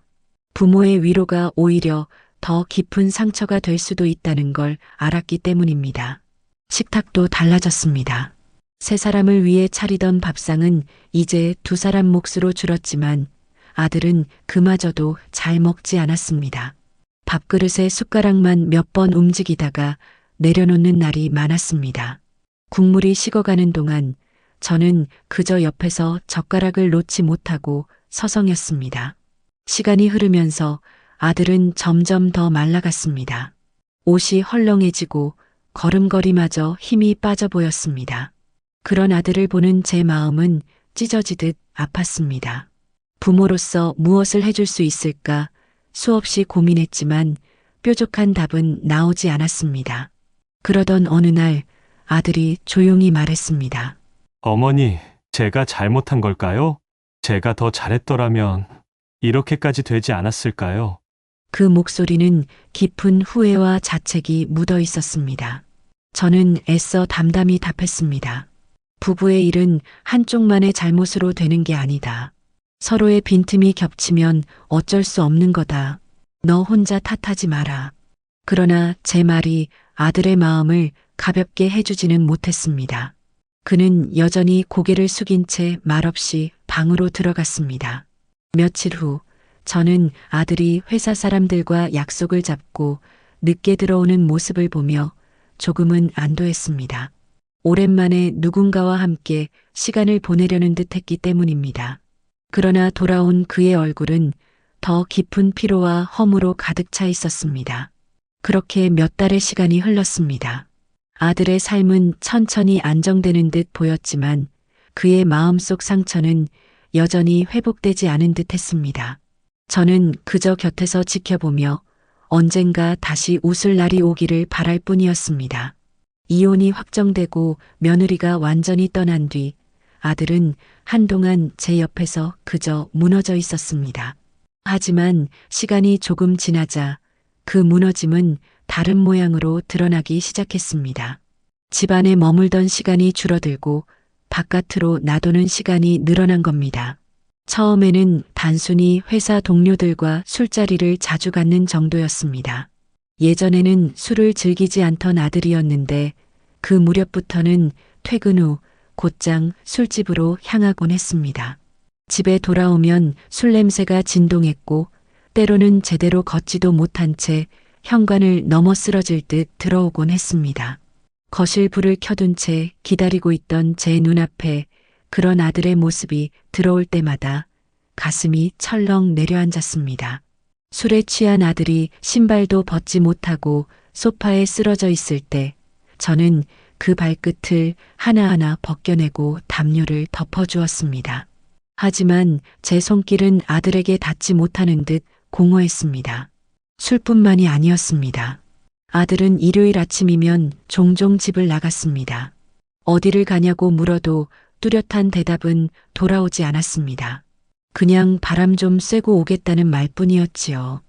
부모의 위로가 오히려 더 깊은 상처가 될 수도 있다는 걸 알았기 때문입니다. 식탁도 달라졌습니다. 세 사람을 위해 차리던 밥상은 이제 두 사람 몫으로 줄었지만 아들은 그마저도 잘 먹지 않았습니다. 밥그릇에 숟가락만 몇 번 움직이다가 내려놓는 날이 많았습니다. 국물이 식어가는 동안 저는 그저 옆에서 젓가락을 놓지 못하고 서성였습니다. 시간이 흐르면서 아들은 점점 더 말라갔습니다. 옷이 헐렁해지고 걸음걸이마저 힘이 빠져 보였습니다. 그런 아들을 보는 제 마음은 찢어지듯 아팠습니다. 부모로서 무엇을 해줄 수 있을까 수없이 고민했지만 뾰족한 답은 나오지 않았습니다. 그러던 어느 날 아들이 조용히 말했습니다. 어머니, 제가 잘못한 걸까요? 제가 더 잘했더라면 이렇게까지 되지 않았을까요? 그 목소리는 깊은 후회와 자책이 묻어 있었습니다. 저는 애써 담담히 답했습니다. 부부의 일은 한쪽만의 잘못으로 되는 게 아니다. 서로의 빈틈이 겹치면 어쩔 수 없는 거다. 너 혼자 탓하지 마라. 그러나 제 말이 아들의 마음을 가볍게 해주지는 못했습니다. 그는 여전히 고개를 숙인 채 말없이 방으로 들어갔습니다. 며칠 후 저는 아들이 회사 사람들과 약속을 잡고 늦게 들어오는 모습을 보며 조금은 안도했습니다. 오랜만에 누군가와 함께 시간을 보내려는 듯 했기 때문입니다. 그러나 돌아온 그의 얼굴은 더 깊은 피로와 허무로 가득 차 있었습니다. 그렇게 몇 달의 시간이 흘렀습니다. 아들의 삶은 천천히 안정되는 듯 보였지만 그의 마음속 상처는 여전히 회복되지 않은 듯 했습니다. 저는 그저 곁에서 지켜보며 언젠가 다시 웃을 날이 오기를 바랄 뿐이었습니다. 이혼이 확정되고 며느리가 완전히 떠난 뒤 아들은 한동안 제 옆에서 그저 무너져 있었습니다. 하지만 시간이 조금 지나자 그 무너짐은 다른 모양으로 드러나기 시작했습니다. 집안에 머물던 시간이 줄어들고 바깥으로 나도는 시간이 늘어난 겁니다. 처음에는 단순히 회사 동료들과 술자리를 자주 갖는 정도였습니다. 예전에는 술을 즐기지 않던 아들이었는데 그 무렵부터는 퇴근 후 곧장 술집으로 향하곤 했습니다. 집에 돌아오면 술 냄새가 진동했고 때로는 제대로 걷지도 못한 채 현관을 넘어 쓰러질 듯 들어오곤 했습니다. 거실 불을 켜둔 채 기다리고 있던 제 눈앞에 그런 아들의 모습이 들어올 때마다 가슴이 철렁 내려앉았습니다. 술에 취한 아들이 신발도 벗지 못하고 소파에 쓰러져 있을 때 저는 그 발끝을 하나하나 벗겨내고 담요를 덮어주었습니다. 하지만 제 손길은 아들에게 닿지 못하는 듯 공허했습니다. 술뿐만이 아니었습니다. 아들은 일요일 아침이면 종종 집을 나갔습니다. 어디를 가냐고 물어도 뚜렷한 대답은 돌아오지 않았습니다. 그냥 바람 좀 쐬고 오겠다는 말뿐이었지요.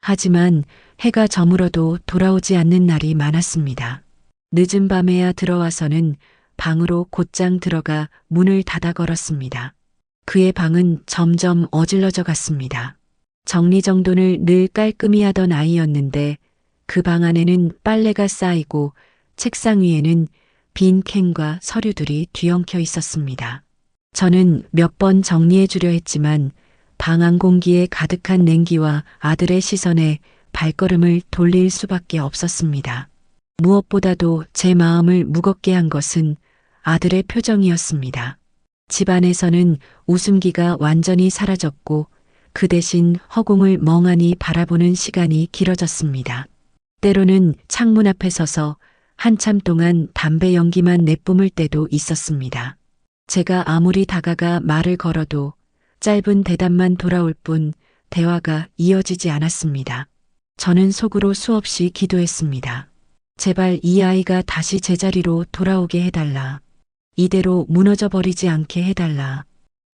하지만 해가 저물어도 돌아오지 않는 날이 많았습니다. 늦은 밤에야 들어와서는 방으로 곧장 들어가 문을 닫아 걸었습니다. 그의 방은 점점 어질러져 갔습니다. 정리정돈을 늘 깔끔히 하던 아이였는데 그 방 안에는 빨래가 쌓이고 책상 위에는 빈 캔과 서류들이 뒤엉켜 있었습니다. 저는 몇 번 정리해 주려 했지만 방 안 공기에 가득한 냉기와 아들의 시선에 발걸음을 돌릴 수밖에 없었습니다. 무엇보다도 제 마음을 무겁게 한 것은 아들의 표정이었습니다. 집안에서는 웃음기가 완전히 사라졌고 그 대신 허공을 멍하니 바라보는 시간이 길어졌습니다. 때로는 창문 앞에 서서 한참 동안 담배 연기만 내뿜을 때도 있었습니다. 제가 아무리 다가가 말을 걸어도 짧은 대답만 돌아올 뿐 대화가 이어지지 않았습니다. 저는 속으로 수없이 기도했습니다. 제발 이 아이가 다시 제자리로 돌아오게 해달라. 이대로 무너져 버리지 않게 해달라.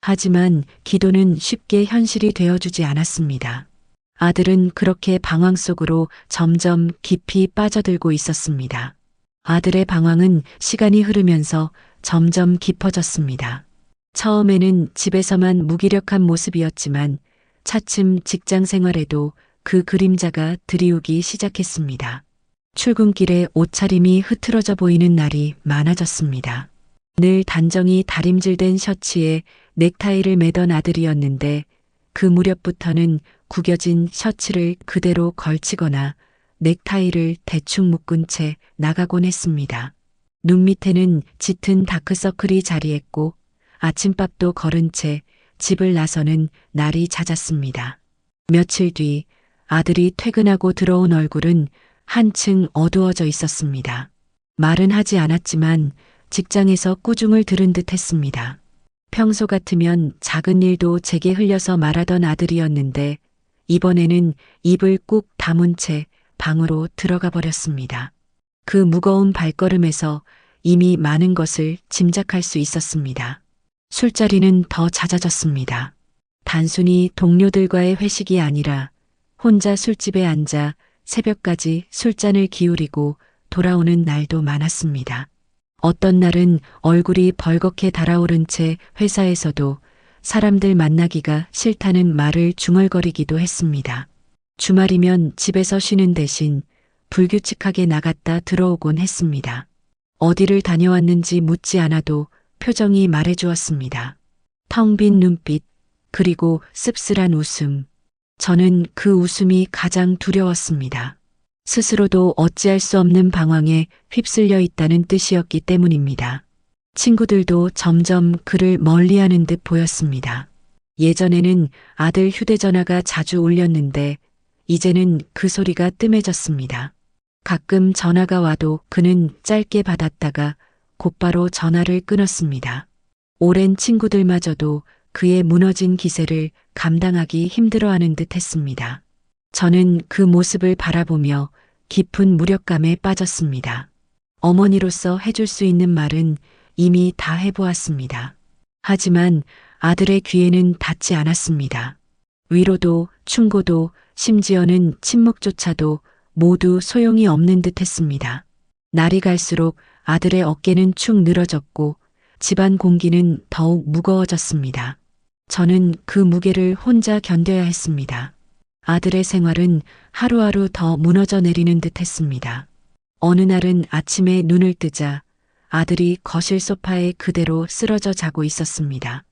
하지만 기도는 쉽게 현실이 되어주지 않았습니다. 아들은 그렇게 방황 속으로 점점 깊이 빠져들고 있었습니다. 아들의 방황은 시간이 흐르면서 점점 깊어졌습니다. 처음에는 집에서만 무기력한 모습이었지만 차츰 직장 생활에도 그 그림자가 드리우기 시작했습니다. 출근길에 옷차림이 흐트러져 보이는 날이 많아졌습니다. 늘 단정히 다림질된 셔츠에 넥타이를 매던 아들이었는데 그 무렵부터는 구겨진 셔츠를 그대로 걸치거나 넥타이를 대충 묶은 채 나가곤 했습니다. 눈 밑에는 짙은 다크서클이 자리했고 아침밥도 거른 채 집을 나서는 날이 잦았습니다. 며칠 뒤 아들이 퇴근하고 들어온 얼굴은 한층 어두워져 있었습니다. 말은 하지 않았지만 직장에서 꾸중을 들은 듯 했습니다. 평소 같으면 작은 일도 제게 흘려서 말하던 아들이었는데 이번에는 입을 꾹 다문 채 방으로 들어가 버렸습니다. 그 무거운 발걸음에서 이미 많은 것을 짐작할 수 있었습니다. 술자리는 더 잦아졌습니다. 단순히 동료들과의 회식이 아니라 혼자 술집에 앉아 새벽까지 술잔을 기울이고 돌아오는 날도 많았습니다. 어떤 날은 얼굴이 벌겋게 달아오른 채 회사에서도 사람들 만나기가 싫다는 말을 중얼거리기도 했습니다. 주말이면 집에서 쉬는 대신 불규칙하게 나갔다 들어오곤 했습니다. 어디를 다녀왔는지 묻지 않아도 표정이 말해주었습니다. 텅 빈 눈빛, 그리고 씁쓸한 웃음. 저는 그 웃음이 가장 두려웠습니다. 스스로도 어찌할 수 없는 방황에 휩쓸려 있다는 뜻이었기 때문입니다. 친구들도 점점 그를 멀리하는 듯 보였습니다. 예전에는 아들 휴대전화가 자주 울렸는데 이제는 그 소리가 뜸해졌습니다. 가끔 전화가 와도 그는 짧게 받았다가 곧바로 전화를 끊었습니다. 오랜 친구들마저도 그의 무너진 기세를 감당하기 힘들어하는 듯 했습니다. 저는 그 모습을 바라보며 깊은 무력감에 빠졌습니다. 어머니로서 해줄 수 있는 말은 이미 다 해보았습니다. 하지만 아들의 귀에는 닿지 않았습니다. 위로도 충고도 심지어는 침묵조차도 모두 소용이 없는 듯 했습니다. 날이 갈수록 아들의 어깨는 축 늘어졌고 집안 공기는 더욱 무거워졌습니다. 저는 그 무게를 혼자 견뎌야 했습니다. 아들의 생활은 하루하루 더 무너져 내리는 듯 했습니다. 어느 날은 아침에 눈을 뜨자 아들이 거실 소파에 그대로 쓰러져 자고 있었습니다.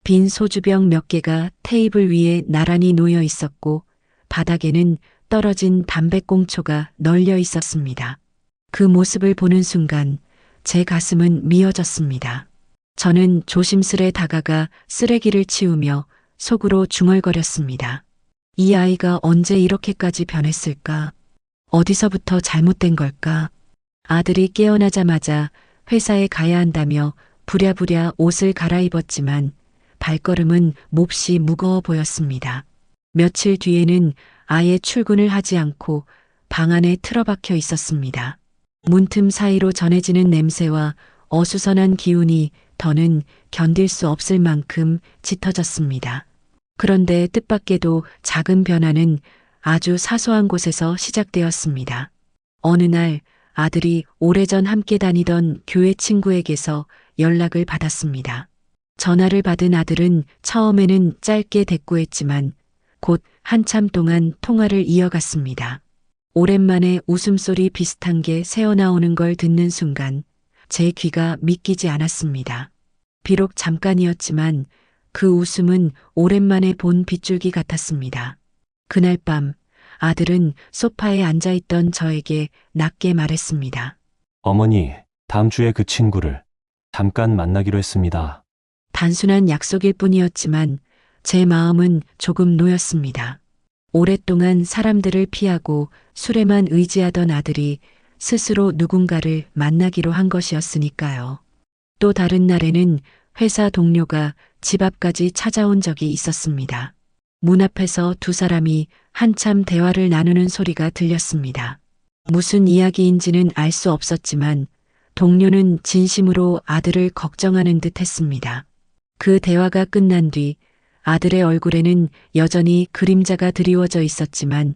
빈 소주병 몇 개가 테이블 위에 나란히 놓여 있었고 바닥에는 떨어진 담배꽁초가 널려 있었습니다. 그 모습을 보는 순간 제 가슴은 미어졌습니다. 저는 조심스레 다가가 쓰레기를 치우며 속으로 중얼거렸습니다. 이 아이가 언제 이렇게까지 변했을까? 어디서부터 잘못된 걸까? 아들이 깨어나자마자 회사에 가야 한다며 부랴부랴 옷을 갈아입었지만 발걸음은 몹시 무거워 보였습니다. 며칠 뒤에는 아예 출근을 하지 않고 방 안에 틀어박혀 있었습니다. 문틈 사이로 전해지는 냄새와 어수선한 기운이 더는 견딜 수 없을 만큼 짙어졌습니다. 그런데 뜻밖에도 작은 변화는 아주 사소한 곳에서 시작되었습니다. 어느 날 아들이 오래전 함께 다니던 교회 친구에게서 연락을 받았습니다. 전화를 받은 아들은 처음에는 짧게 대꾸했지만 곧 한참 동안 통화를 이어갔습니다. 오랜만에 웃음소리 비슷한 게 새어나오는 걸 듣는 순간 제 귀가 믿기지 않았습니다. 비록 잠깐이었지만 그 웃음은 오랜만에 본 빗줄기 같았습니다. 그날 밤 아들은 소파에 앉아있던 저에게 낮게 말했습니다. 어머니, 다음 주에 그 친구를 잠깐 만나기로 했습니다. 단순한 약속일 뿐이었지만 제 마음은 조금 놓였습니다. 오랫동안 사람들을 피하고 술에만 의지하던 아들이 스스로 누군가를 만나기로 한 것이었으니까요. 또 다른 날에는 회사 동료가 집 앞까지 찾아온 적이 있었습니다. 문 앞에서 두 사람이 한참 대화를 나누는 소리가 들렸습니다. 무슨 이야기인지는 알 수 없었지만 동료는 진심으로 아들을 걱정하는 듯 했습니다. 그 대화가 끝난 뒤 아들의 얼굴에는 여전히 그림자가 드리워져 있었지만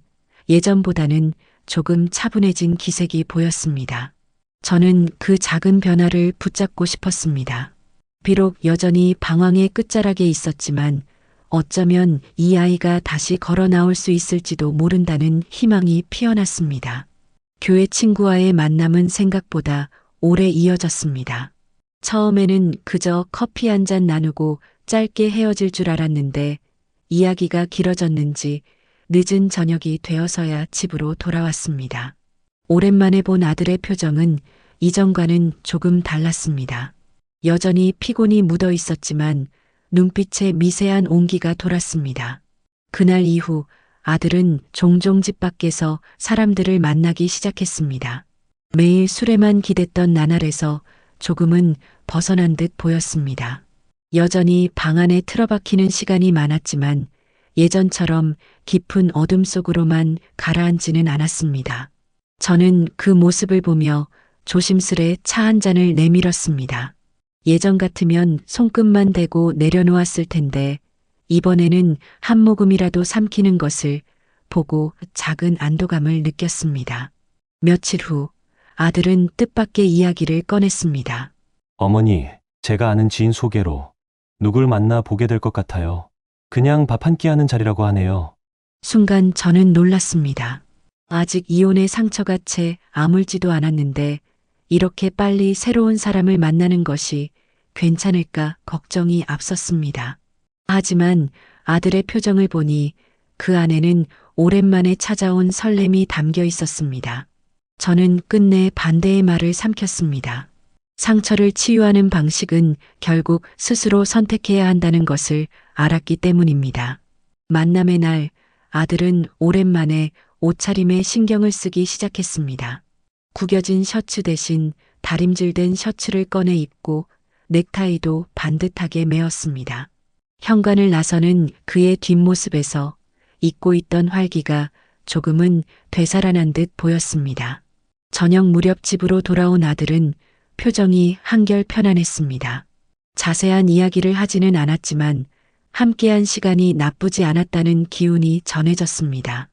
예전보다는 조금 차분해진 기색이 보였습니다. 저는 그 작은 변화를 붙잡고 싶었습니다. 비록 여전히 방황의 끝자락에 있었지만 어쩌면 이 아이가 다시 걸어 나올 수 있을지도 모른다는 희망이 피어났습니다. 교회 친구와의 만남은 생각보다 오래 이어졌습니다. 처음에는 그저 커피 한 잔 나누고 짧게 헤어질 줄 알았는데 이야기가 길어졌는지 늦은 저녁이 되어서야 집으로 돌아왔습니다. 오랜만에 본 아들의 표정은 이전과는 조금 달랐습니다. 여전히 피곤이 묻어 있었지만 눈빛에 미세한 온기가 돌았습니다. 그날 이후 아들은 종종 집 밖에서 사람들을 만나기 시작했습니다. 매일 술에만 기댔던 나날에서 조금은 벗어난 듯 보였습니다. 여전히 방 안에 틀어박히는 시간이 많았지만 예전처럼 깊은 어둠 속으로만 가라앉지는 않았습니다. 저는 그 모습을 보며 조심스레 차 한 잔을 내밀었습니다. 예전 같으면 손끝만 대고 내려놓았을 텐데 이번에는 한 모금이라도 삼키는 것을 보고 작은 안도감을 느꼈습니다. 며칠 후 아들은 뜻밖의 이야기를 꺼냈습니다. 어머니, 제가 아는 지인 소개로 누굴 만나 보게 될 것 같아요. 그냥 밥 한 끼 하는 자리라고 하네요. 순간 저는 놀랐습니다. 아직 이혼의 상처가 채 아물지도 않았는데 이렇게 빨리 새로운 사람을 만나는 것이 괜찮을까 걱정이 앞섰습니다. 하지만 아들의 표정을 보니 그 안에는 오랜만에 찾아온 설렘이 담겨 있었습니다. 저는 끝내 반대의 말을 삼켰습니다. 상처를 치유하는 방식은 결국 스스로 선택해야 한다는 것을 알았기 때문입니다. 만남의 날 아들은 오랜만에 옷차림에 신경을 쓰기 시작했습니다. 구겨진 셔츠 대신 다림질된 셔츠를 꺼내 입고 넥타이도 반듯하게 메었습니다. 현관을 나서는 그의 뒷모습에서 잊고 있던 활기가 조금은 되살아난 듯 보였습니다. 저녁 무렵 집으로 돌아온 아들은 표정이 한결 편안했습니다. 자세한 이야기를 하지는 않았지만 함께한 시간이 나쁘지 않았다는 기운이 전해졌습니다.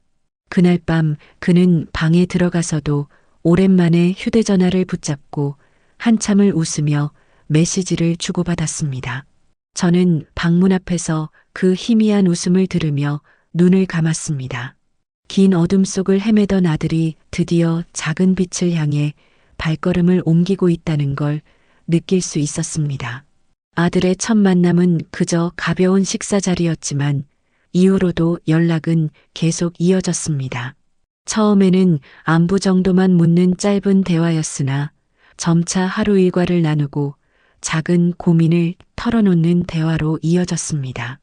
그날 밤 그는 방에 들어가서도 오랜만에 휴대전화를 붙잡고 한참을 웃으며 메시지를 주고받았습니다. 저는 방문 앞에서 그 희미한 웃음을 들으며 눈을 감았습니다. 긴 어둠 속을 헤매던 아들이 드디어 작은 빛을 향해 발걸음을 옮기고 있다는 걸 느낄 수 있었습니다. 아들의 첫 만남은 그저 가벼운 식사 자리였지만 이후로도 연락은 계속 이어졌습니다. 처음에는 안부 정도만 묻는 짧은 대화였으나 점차 하루 일과를 나누고 작은 고민을 털어놓는 대화로 이어졌습니다.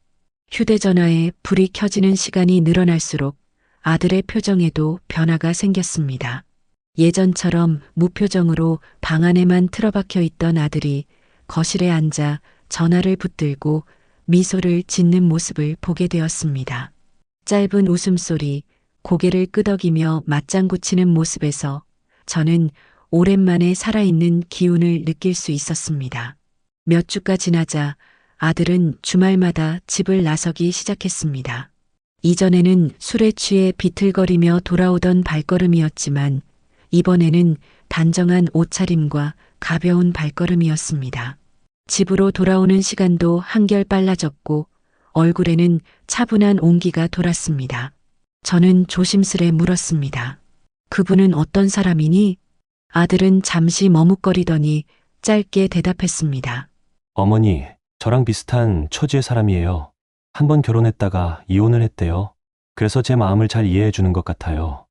휴대전화에 불이 켜지는 시간이 늘어날수록 아들의 표정에도 변화가 생겼습니다. 예전처럼 무표정으로 방 안에만 틀어박혀 있던 아들이 거실에 앉아 전화를 붙들고 미소를 짓는 모습을 보게 되었습니다. 짧은 웃음소리, 고개를 끄덕이며 맞장구 치는 모습에서 저는 오랜만에 살아있는 기운을 느낄 수 있었습니다. 몇 주가 지나자 아들은 주말마다 집을 나서기 시작했습니다. 이전에는 술에 취해 비틀거리며 돌아오던 발걸음이었지만 이번에는 단정한 옷차림과 가벼운 발걸음이었습니다. 집으로 돌아오는 시간도 한결 빨라졌고 얼굴에는 차분한 온기가 돌았습니다. 저는 조심스레 물었습니다. 그분은 어떤 사람이니? 아들은 잠시 머뭇거리더니 짧게 대답했습니다. 어머니, 저랑 비슷한 처지의 사람이에요. 한 번 결혼했다가 이혼을 했대요. 그래서 제 마음을 잘 이해해 주는 것 같아요.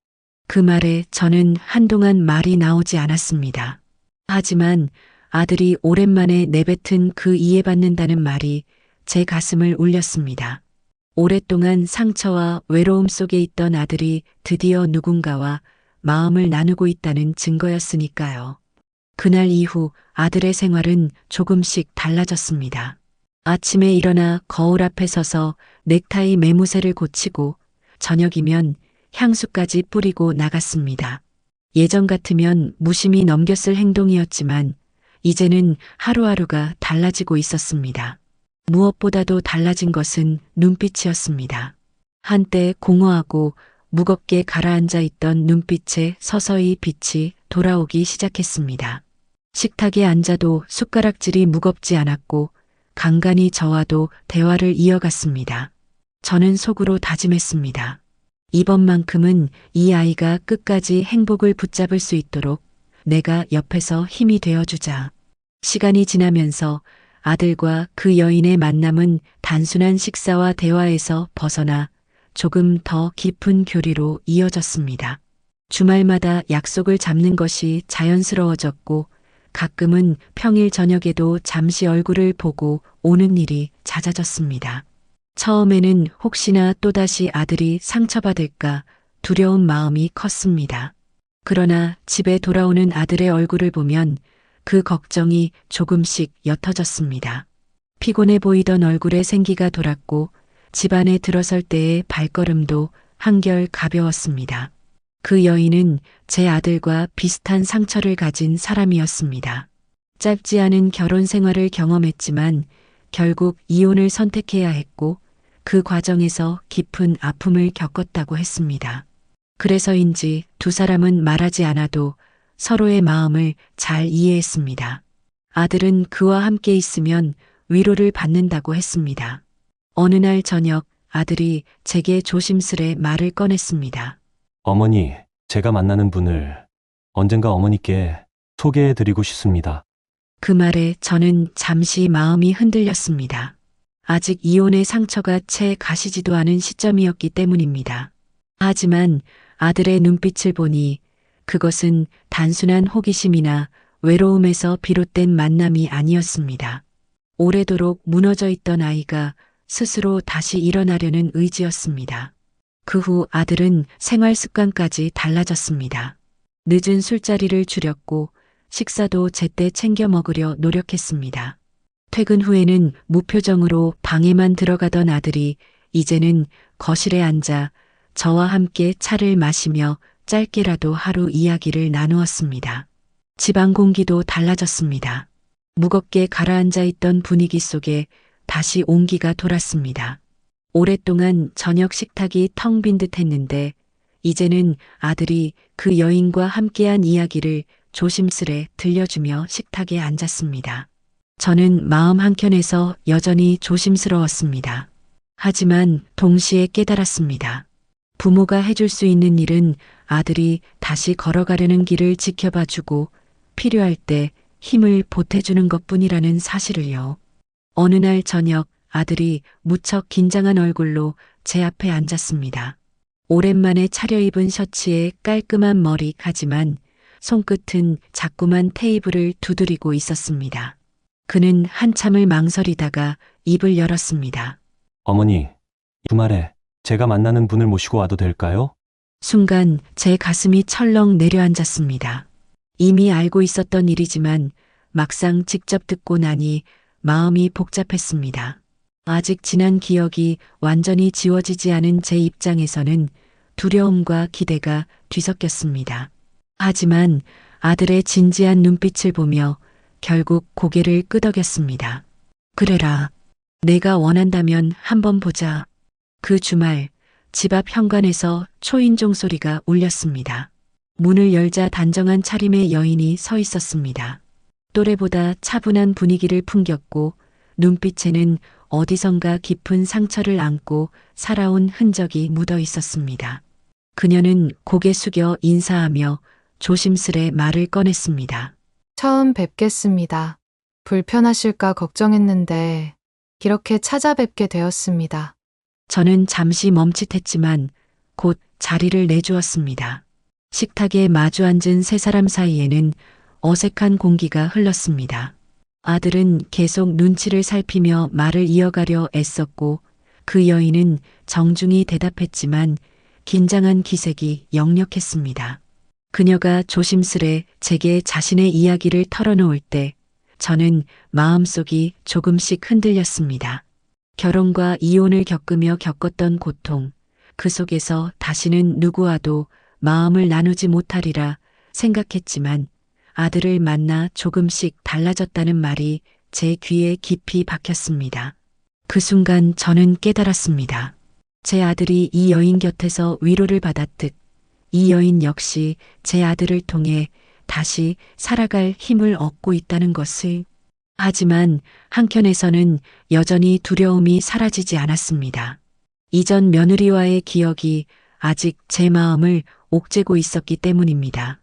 그 말에 저는 한동안 말이 나오지 않았습니다. 하지만 아들이 오랜만에 내뱉은 그 이해받는다는 말이 제 가슴을 울렸습니다. 오랫동안 상처와 외로움 속에 있던 아들이 드디어 누군가와 마음을 나누고 있다는 증거였으니까요. 그날 이후 아들의 생활은 조금씩 달라졌습니다. 아침에 일어나 거울 앞에 서서 넥타이 매무새를 고치고 저녁이면 향수까지 뿌리고 나갔습니다. 예전 같으면 무심히 넘겼을 행동이었지만 이제는 하루하루가 달라지고 있었습니다. 무엇보다도 달라진 것은 눈빛이었습니다. 한때 공허하고 무겁게 가라앉아 있던 눈빛에 서서히 빛이 돌아오기 시작했습니다. 식탁에 앉아도 숟가락질이 무겁지 않았고 간간히 저와도 대화를 이어갔습니다. 저는 속으로 다짐했습니다. 이번만큼은 이 아이가 끝까지 행복을 붙잡을 수 있도록 내가 옆에서 힘이 되어주자. 시간이 지나면서 아들과 그 여인의 만남은 단순한 식사와 대화에서 벗어나 조금 더 깊은 교리로 이어졌습니다. 주말마다 약속을 잡는 것이 자연스러워졌고 가끔은 평일 저녁에도 잠시 얼굴을 보고 오는 일이 잦아졌습니다. 처음에는 혹시나 또다시 아들이 상처받을까 두려운 마음이 컸습니다. 그러나 집에 돌아오는 아들의 얼굴을 보면 그 걱정이 조금씩 옅어졌습니다. 피곤해 보이던 얼굴에 생기가 돌았고 집안에 들어설 때의 발걸음도 한결 가벼웠습니다. 그 여인은 제 아들과 비슷한 상처를 가진 사람이었습니다. 짧지 않은 결혼 생활을 경험했지만 결국 이혼을 선택해야 했고 그 과정에서 깊은 아픔을 겪었다고 했습니다. 그래서인지 두 사람은 말하지 않아도 서로의 마음을 잘 이해했습니다. 아들은 그와 함께 있으면 위로를 받는다고 했습니다. 어느 날 저녁 아들이 제게 조심스레 말을 꺼냈습니다. 어머니, 제가 만나는 분을 언젠가 어머니께 소개해드리고 싶습니다. 그 말에 저는 잠시 마음이 흔들렸습니다. 아직 이혼의 상처가 채 가시지도 않은 시점이었기 때문입니다. 하지만 아들의 눈빛을 보니 그것은 단순한 호기심이나 외로움에서 비롯된 만남이 아니었습니다. 오래도록 무너져 있던 아이가 스스로 다시 일어나려는 의지였습니다. 그 후 아들은 생활 습관까지 달라졌습니다. 늦은 술자리를 줄였고 식사도 제때 챙겨 먹으려 노력했습니다. 퇴근 후에는 무표정으로 방에만 들어가던 아들이 이제는 거실에 앉아 저와 함께 차를 마시며 짧게라도 하루 이야기를 나누었습니다. 집안 공기도 달라졌습니다. 무겁게 가라앉아 있던 분위기 속에 다시 온기가 돌았습니다. 오랫동안 저녁 식탁이 텅 빈 듯 했는데 이제는 아들이 그 여인과 함께한 이야기를 조심스레 들려주며 식탁에 앉았습니다. 저는 마음 한켠에서 여전히 조심스러웠습니다. 하지만 동시에 깨달았습니다. 부모가 해줄 수 있는 일은 아들이 다시 걸어가려는 길을 지켜봐주고 필요할 때 힘을 보태주는 것뿐이라는 사실을요. 어느 날 저녁 아들이 무척 긴장한 얼굴로 제 앞에 앉았습니다. 오랜만에 차려입은 셔츠에 깔끔한 머리 하지만 손끝은 자꾸만 테이블을 두드리고 있었습니다. 그는 한참을 망설이다가 입을 열었습니다. 어머니, 주말에 제가 만나는 분을 모시고 와도 될까요? 순간 제 가슴이 철렁 내려앉았습니다. 이미 알고 있었던 일이지만 막상 직접 듣고 나니 마음이 복잡했습니다. 아직 지난 기억이 완전히 지워지지 않은 제 입장에서는 두려움과 기대가 뒤섞였습니다. 하지만 아들의 진지한 눈빛을 보며 결국 고개를 끄덕였습니다. 그래라. 내가 원한다면 한번 보자. 그 주말 집 앞 현관에서 초인종 소리가 울렸습니다. 문을 열자 단정한 차림의 여인이 서 있었습니다. 또래보다 차분한 분위기를 풍겼고 눈빛에는 어디선가 깊은 상처를 안고 살아온 흔적이 묻어 있었습니다. 그녀는 고개 숙여 인사하며 조심스레 말을 꺼냈습니다. 처음 뵙겠습니다. 불편하실까 걱정했는데 이렇게 찾아뵙게 되었습니다. 저는 잠시 멈칫했지만 곧 자리를 내주었습니다. 식탁에 마주 앉은 세 사람 사이에는 어색한 공기가 흘렀습니다. 아들은 계속 눈치를 살피며 말을 이어가려 애썼고 그 여인은 정중히 대답했지만 긴장한 기색이 역력했습니다. 그녀가 조심스레 제게 자신의 이야기를 털어놓을 때 저는 마음속이 조금씩 흔들렸습니다. 결혼과 이혼을 겪으며 겪었던 고통, 그 속에서 다시는 누구와도 마음을 나누지 못하리라 생각했지만 아들을 만나 조금씩 달라졌다는 말이 제 귀에 깊이 박혔습니다. 그 순간 저는 깨달았습니다. 제 아들이 이 여인 곁에서 위로를 받았듯 이 여인 역시 제 아들을 통해 다시 살아갈 힘을 얻고 있다는 것을. 하지만 한켠에서는 여전히 두려움이 사라지지 않았습니다. 이전 며느리와의 기억이 아직 제 마음을 옥죄고 있었기 때문입니다.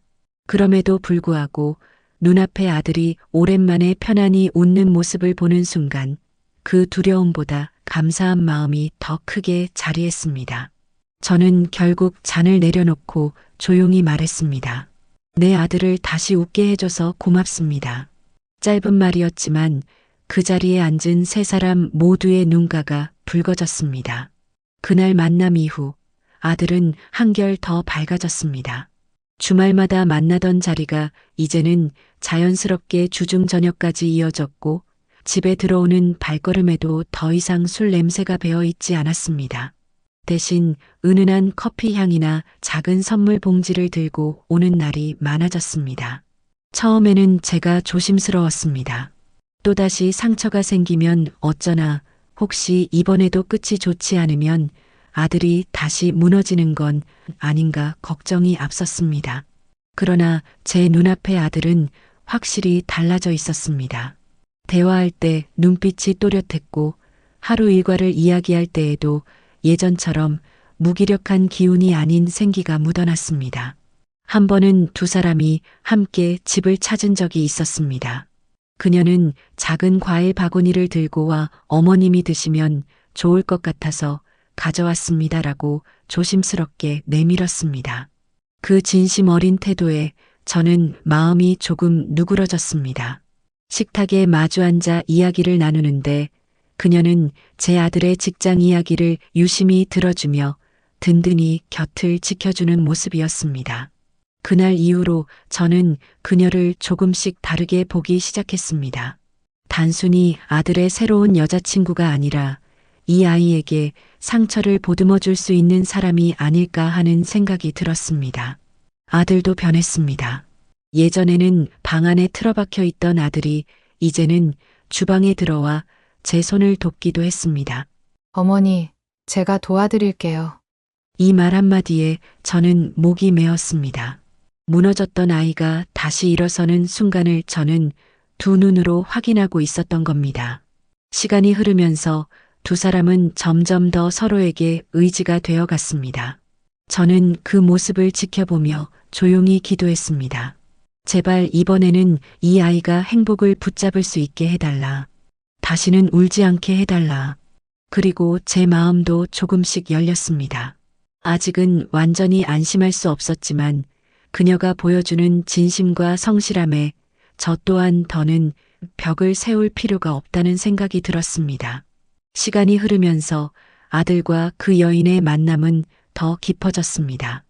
그럼에도 불구하고 눈앞의 아들이 오랜만에 편안히 웃는 모습을 보는 순간 그 두려움보다 감사한 마음이 더 크게 자리했습니다. 저는 결국 잔을 내려놓고 조용히 말했습니다. 내 아들을 다시 웃게 해줘서 고맙습니다. 짧은 말이었지만 그 자리에 앉은 세 사람 모두의 눈가가 붉어졌습니다. 그날 만남 이후 아들은 한결 더 밝아졌습니다. 주말마다 만나던 자리가 이제는 자연스럽게 주중 저녁까지 이어졌고 집에 들어오는 발걸음에도 더 이상 술 냄새가 배어 있지 않았습니다. 대신 은은한 커피 향이나 작은 선물 봉지를 들고 오는 날이 많아졌습니다. 처음에는 제가 조심스러웠습니다. 또다시 상처가 생기면 어쩌나, 혹시 이번에도 끝이 좋지 않으면 아들이 다시 무너지는 건 아닌가 걱정이 앞섰습니다. 그러나 제 눈앞의 아들은 확실히 달라져 있었습니다. 대화할 때 눈빛이 또렷했고 하루 일과를 이야기할 때에도 예전처럼 무기력한 기운이 아닌 생기가 묻어났습니다. 한 번은 두 사람이 함께 집을 찾은 적이 있었습니다. 그녀는 작은 과일 바구니를 들고 와 어머님이 드시면 좋을 것 같아서 가져왔습니다라고 조심스럽게 내밀었습니다. 그 진심 어린 태도에 저는 마음이 조금 누그러졌습니다. 식탁에 마주 앉아 이야기를 나누는데 그녀는 제 아들의 직장 이야기를 유심히 들어주며 든든히 곁을 지켜주는 모습이었습니다. 그날 이후로 저는 그녀를 조금씩 다르게 보기 시작했습니다. 단순히 아들의 새로운 여자친구가 아니라 이 아이에게 상처를 보듬어 줄 수 있는 사람이 아닐까 하는 생각이 들었습니다. 아들도 변했습니다. 예전에는 방 안에 틀어박혀 있던 아들이 이제는 주방에 들어와 제 손을 돕기도 했습니다. 어머니, 제가 도와드릴게요. 이 말 한마디에 저는 목이 메었습니다. 무너졌던 아이가 다시 일어서는 순간을 저는 두 눈으로 확인하고 있었던 겁니다. 시간이 흐르면서 두 사람은 점점 더 서로에게 의지가 되어 갔습니다. 저는 그 모습을 지켜보며 조용히 기도했습니다. 제발 이번에는 이 아이가 행복을 붙잡을 수 있게 해달라. 다시는 울지 않게 해달라. 그리고 제 마음도 조금씩 열렸습니다. 아직은 완전히 안심할 수 없었지만 그녀가 보여주는 진심과 성실함에 저 또한 더는 벽을 세울 필요가 없다는 생각이 들었습니다. 시간이 흐르면서 아들과 그 여인의 만남은 더 깊어졌습니다.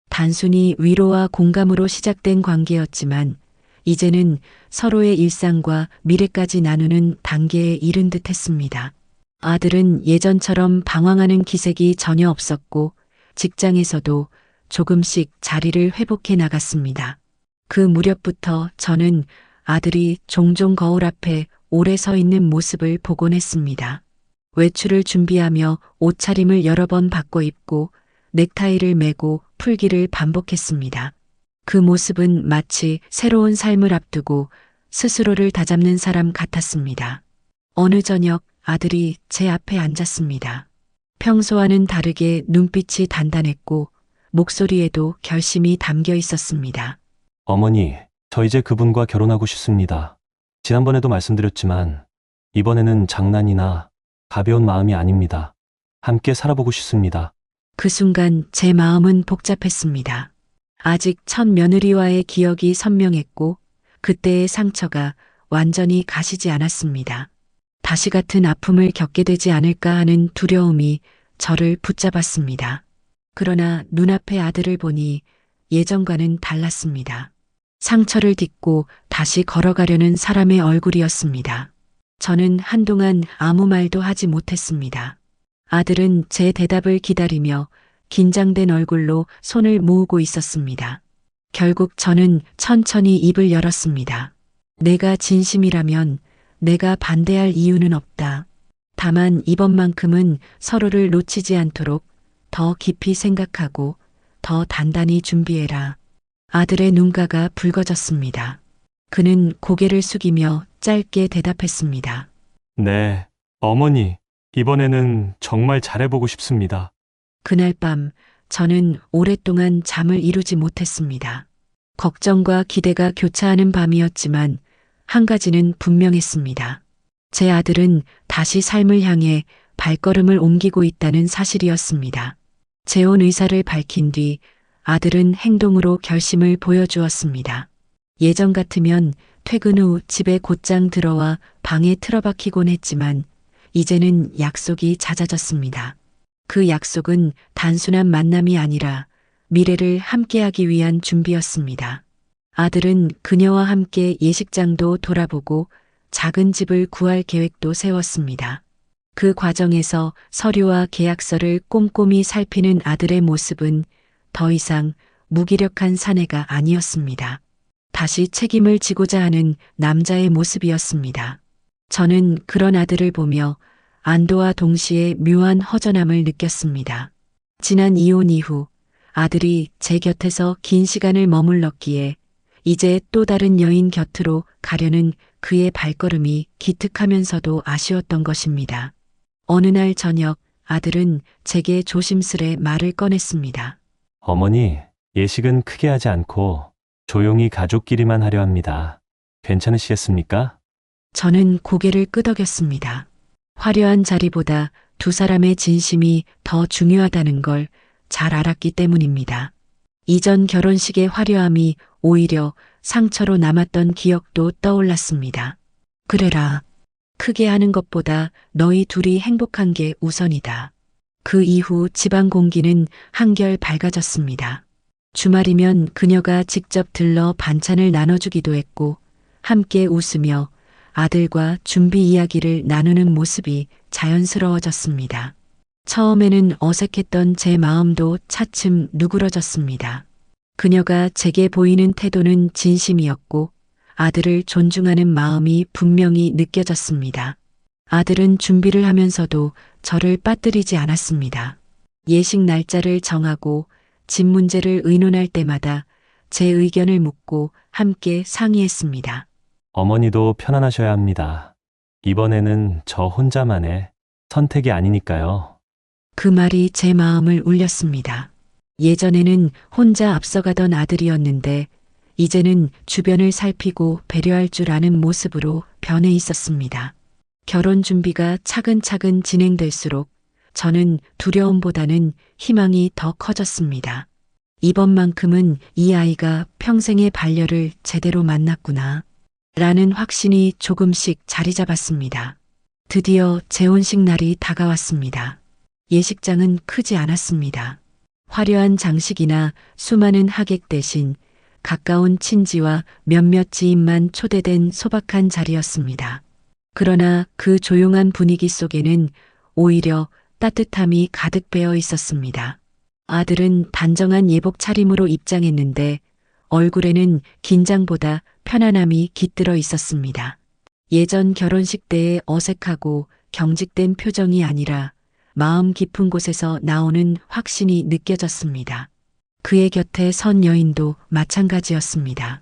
단순히 위로와 공감으로 시작된 관계였지만 이제는 서로의 일상과 미래까지 나누는 단계에 이른 듯 했습니다. 아들은 예전처럼 방황하는 기색이 전혀 없었고 직장에서도 조금씩 자리를 회복해 나갔습니다. 그 무렵부터 저는 아들이 종종 거울 앞에 오래 서 있는 모습을 보곤 했습니다. 외출을 준비하며 옷차림을 여러 번 바꿔 입고 넥타이를 매고 풀기를 반복했습니다. 그 모습은 마치 새로운 삶을 앞두고 스스로를 다잡는 사람 같았습니다. 어느 저녁 아들이 제 앞에 앉았습니다. 평소와는 다르게 눈빛이 단단했고 목소리에도 결심이 담겨 있었습니다. 어머니, 저 이제 그분과 결혼하고 싶습니다. 지난번에도 말씀드렸지만 이번에는 장난이나 가벼운 마음이 아닙니다. 함께 살아보고 싶습니다. 그 순간 제 마음은 복잡했습니다. 아직 첫 며느리와의 기억이 선명했고 그때의 상처가 완전히 가시지 않았습니다. 다시 같은 아픔을 겪게 되지 않을까 하는 두려움이 저를 붙잡았습니다. 그러나 눈앞의 아들을 보니 예전과는 달랐습니다. 상처를 딛고 다시 걸어가려는 사람의 얼굴이었습니다. 저는 한동안 아무 말도 하지 못했습니다. 아들은 제 대답을 기다리며 긴장된 얼굴로 손을 모으고 있었습니다. 결국 저는 천천히 입을 열었습니다. 내가 진심이라면 내가 반대할 이유는 없다. 다만 이번만큼은 서로를 놓치지 않도록 더 깊이 생각하고 더 단단히 준비해라. 아들의 눈가가 붉어졌습니다. 그는 고개를 숙이며 짧게 대답했습니다. 네, 어머니, 이번에는 정말 잘해보고 싶습니다. 그날 밤 저는 오랫동안 잠을 이루지 못했습니다. 걱정과 기대가 교차하는 밤이었지만 한 가지는 분명했습니다. 제 아들은 다시 삶을 향해 발걸음을 옮기고 있다는 사실이었습니다. 재혼 의사를 밝힌 뒤 아들은 행동으로 결심을 보여주었습니다. 예전 같으면 퇴근 후 집에 곧장 들어와 방에 틀어박히곤 했지만 이제는 약속이 잦아졌습니다. 그 약속은 단순한 만남이 아니라 미래를 함께하기 위한 준비였습니다. 아들은 그녀와 함께 예식장도 돌아보고 작은 집을 구할 계획도 세웠습니다. 그 과정에서 서류와 계약서를 꼼꼼히 살피는 아들의 모습은 더 이상 무기력한 사내가 아니었습니다. 다시 책임을 지고자 하는 남자의 모습이었습니다. 저는 그런 아들을 보며 안도와 동시에 묘한 허전함을 느꼈습니다. 지난 이혼 이후 아들이 제 곁에서 긴 시간을 머물렀기에 이제 또 다른 여인 곁으로 가려는 그의 발걸음이 기특하면서도 아쉬웠던 것입니다. 어느 날 저녁 아들은 제게 조심스레 말을 꺼냈습니다. 어머니, 예식은 크게 하지 않고 조용히 가족끼리만 하려 합니다. 괜찮으시겠습니까? 저는 고개를 끄덕였습니다. 화려한 자리보다 두 사람의 진심이 더 중요하다는 걸 잘 알았기 때문입니다. 이전 결혼식의 화려함이 오히려 상처로 남았던 기억도 떠올랐습니다. 그래라. 크게 하는 것보다 너희 둘이 행복한 게 우선이다. 그 이후 집안 공기는 한결 밝아졌습니다. 주말이면 그녀가 직접 들러 반찬을 나눠주기도 했고 함께 웃으며 아들과 준비 이야기를 나누는 모습이 자연스러워졌습니다. 처음에는 어색했던 제 마음도 차츰 누그러졌습니다. 그녀가 제게 보이는 태도는 진심이었고 아들을 존중하는 마음이 분명히 느껴졌습니다. 아들은 준비를 하면서도 저를 빠뜨리지 않았습니다. 예식 날짜를 정하고 집 문제를 의논할 때마다 제 의견을 묻고 함께 상의했습니다. 어머니도 편안하셔야 합니다. 이번에는 저 혼자만의 선택이 아니니까요. 그 말이 제 마음을 울렸습니다. 예전에는 혼자 앞서가던 아들이었는데 이제는 주변을 살피고 배려할 줄 아는 모습으로 변해 있었습니다. 결혼 준비가 차근차근 진행될수록 저는 두려움보다는 희망이 더 커졌습니다. 이번만큼은 이 아이가 평생의 반려를 제대로 만났구나. 라는 확신이 조금씩 자리 잡았습니다. 드디어 재혼식 날이 다가왔습니다. 예식장은 크지 않았습니다. 화려한 장식이나 수많은 하객 대신 가까운 친지와 몇몇 지인만 초대된 소박한 자리였습니다. 그러나 그 조용한 분위기 속에는 오히려 따뜻함이 가득 배어 있었습니다. 아들은 단정한 예복 차림으로 입장했는데 얼굴에는 긴장보다 편안함이 깃들어 있었습니다. 예전 결혼식 때의 어색하고 경직된 표정이 아니라 마음 깊은 곳에서 나오는 확신이 느껴졌습니다. 그의 곁에 선 여인도 마찬가지였습니다.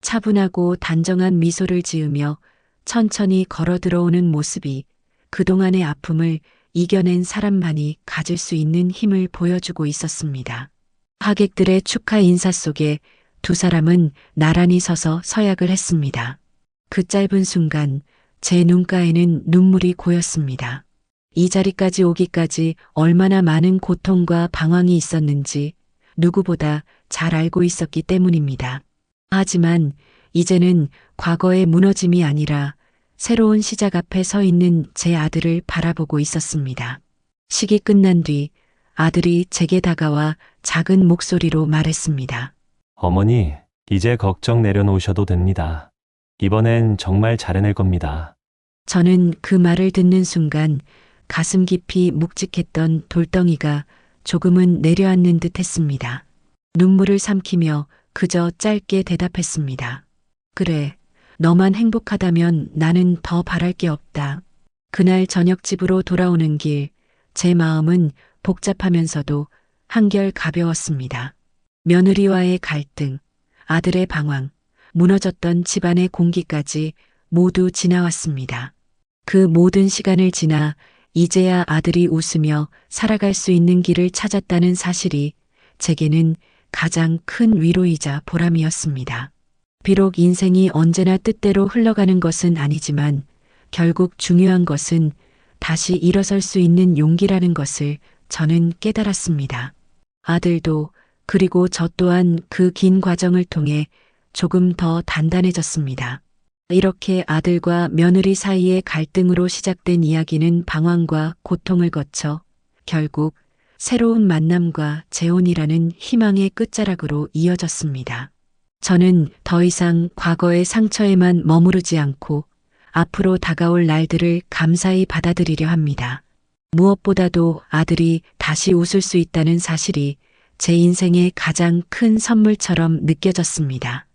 차분하고 단정한 미소를 지으며 천천히 걸어 들어오는 모습이 그동안의 아픔을 이겨낸 사람만이 가질 수 있는 힘을 보여주고 있었습니다. 하객들의 축하 인사 속에 두 사람은 나란히 서서 서약을 했습니다. 그 짧은 순간 제 눈가에는 눈물이 고였습니다. 이 자리까지 오기까지 얼마나 많은 고통과 방황이 있었는지 누구보다 잘 알고 있었기 때문입니다. 하지만 이제는 과거의 무너짐이 아니라 새로운 시작 앞에 서 있는 제 아들을 바라보고 있었습니다. 식이 끝난 뒤 아들이 제게 다가와 작은 목소리로 말했습니다. 어머니, 이제 걱정 내려놓으셔도 됩니다. 이번엔 정말 잘해낼 겁니다. 저는 그 말을 듣는 순간 가슴 깊이 묵직했던 돌덩이가 조금은 내려앉는 듯 했습니다. 눈물을 삼키며 그저 짧게 대답했습니다. 그래, 너만 행복하다면 나는 더 바랄 게 없다. 그날 저녁 집으로 돌아오는 길, 제 마음은 복잡하면서도 한결 가벼웠습니다. 며느리와의 갈등, 아들의 방황, 무너졌던 집안의 공기까지 모두 지나왔습니다. 그 모든 시간을 지나 이제야 아들이 웃으며 살아갈 수 있는 길을 찾았다는 사실이 제게는 가장 큰 위로이자 보람이었습니다. 비록 인생이 언제나 뜻대로 흘러가는 것은 아니지만 결국 중요한 것은 다시 일어설 수 있는 용기라는 것을 저는 깨달았습니다. 아들도 그리고 저 또한 그 긴 과정을 통해 조금 더 단단해졌습니다. 이렇게 아들과 며느리 사이의 갈등으로 시작된 이야기는 방황과 고통을 거쳐 결국 새로운 만남과 재혼이라는 희망의 끝자락으로 이어졌습니다. 저는 더 이상 과거의 상처에만 머무르지 않고 앞으로 다가올 날들을 감사히 받아들이려 합니다. 무엇보다도 아들이 다시 웃을 수 있다는 사실이 제 인생의 가장 큰 선물처럼 느껴졌습니다.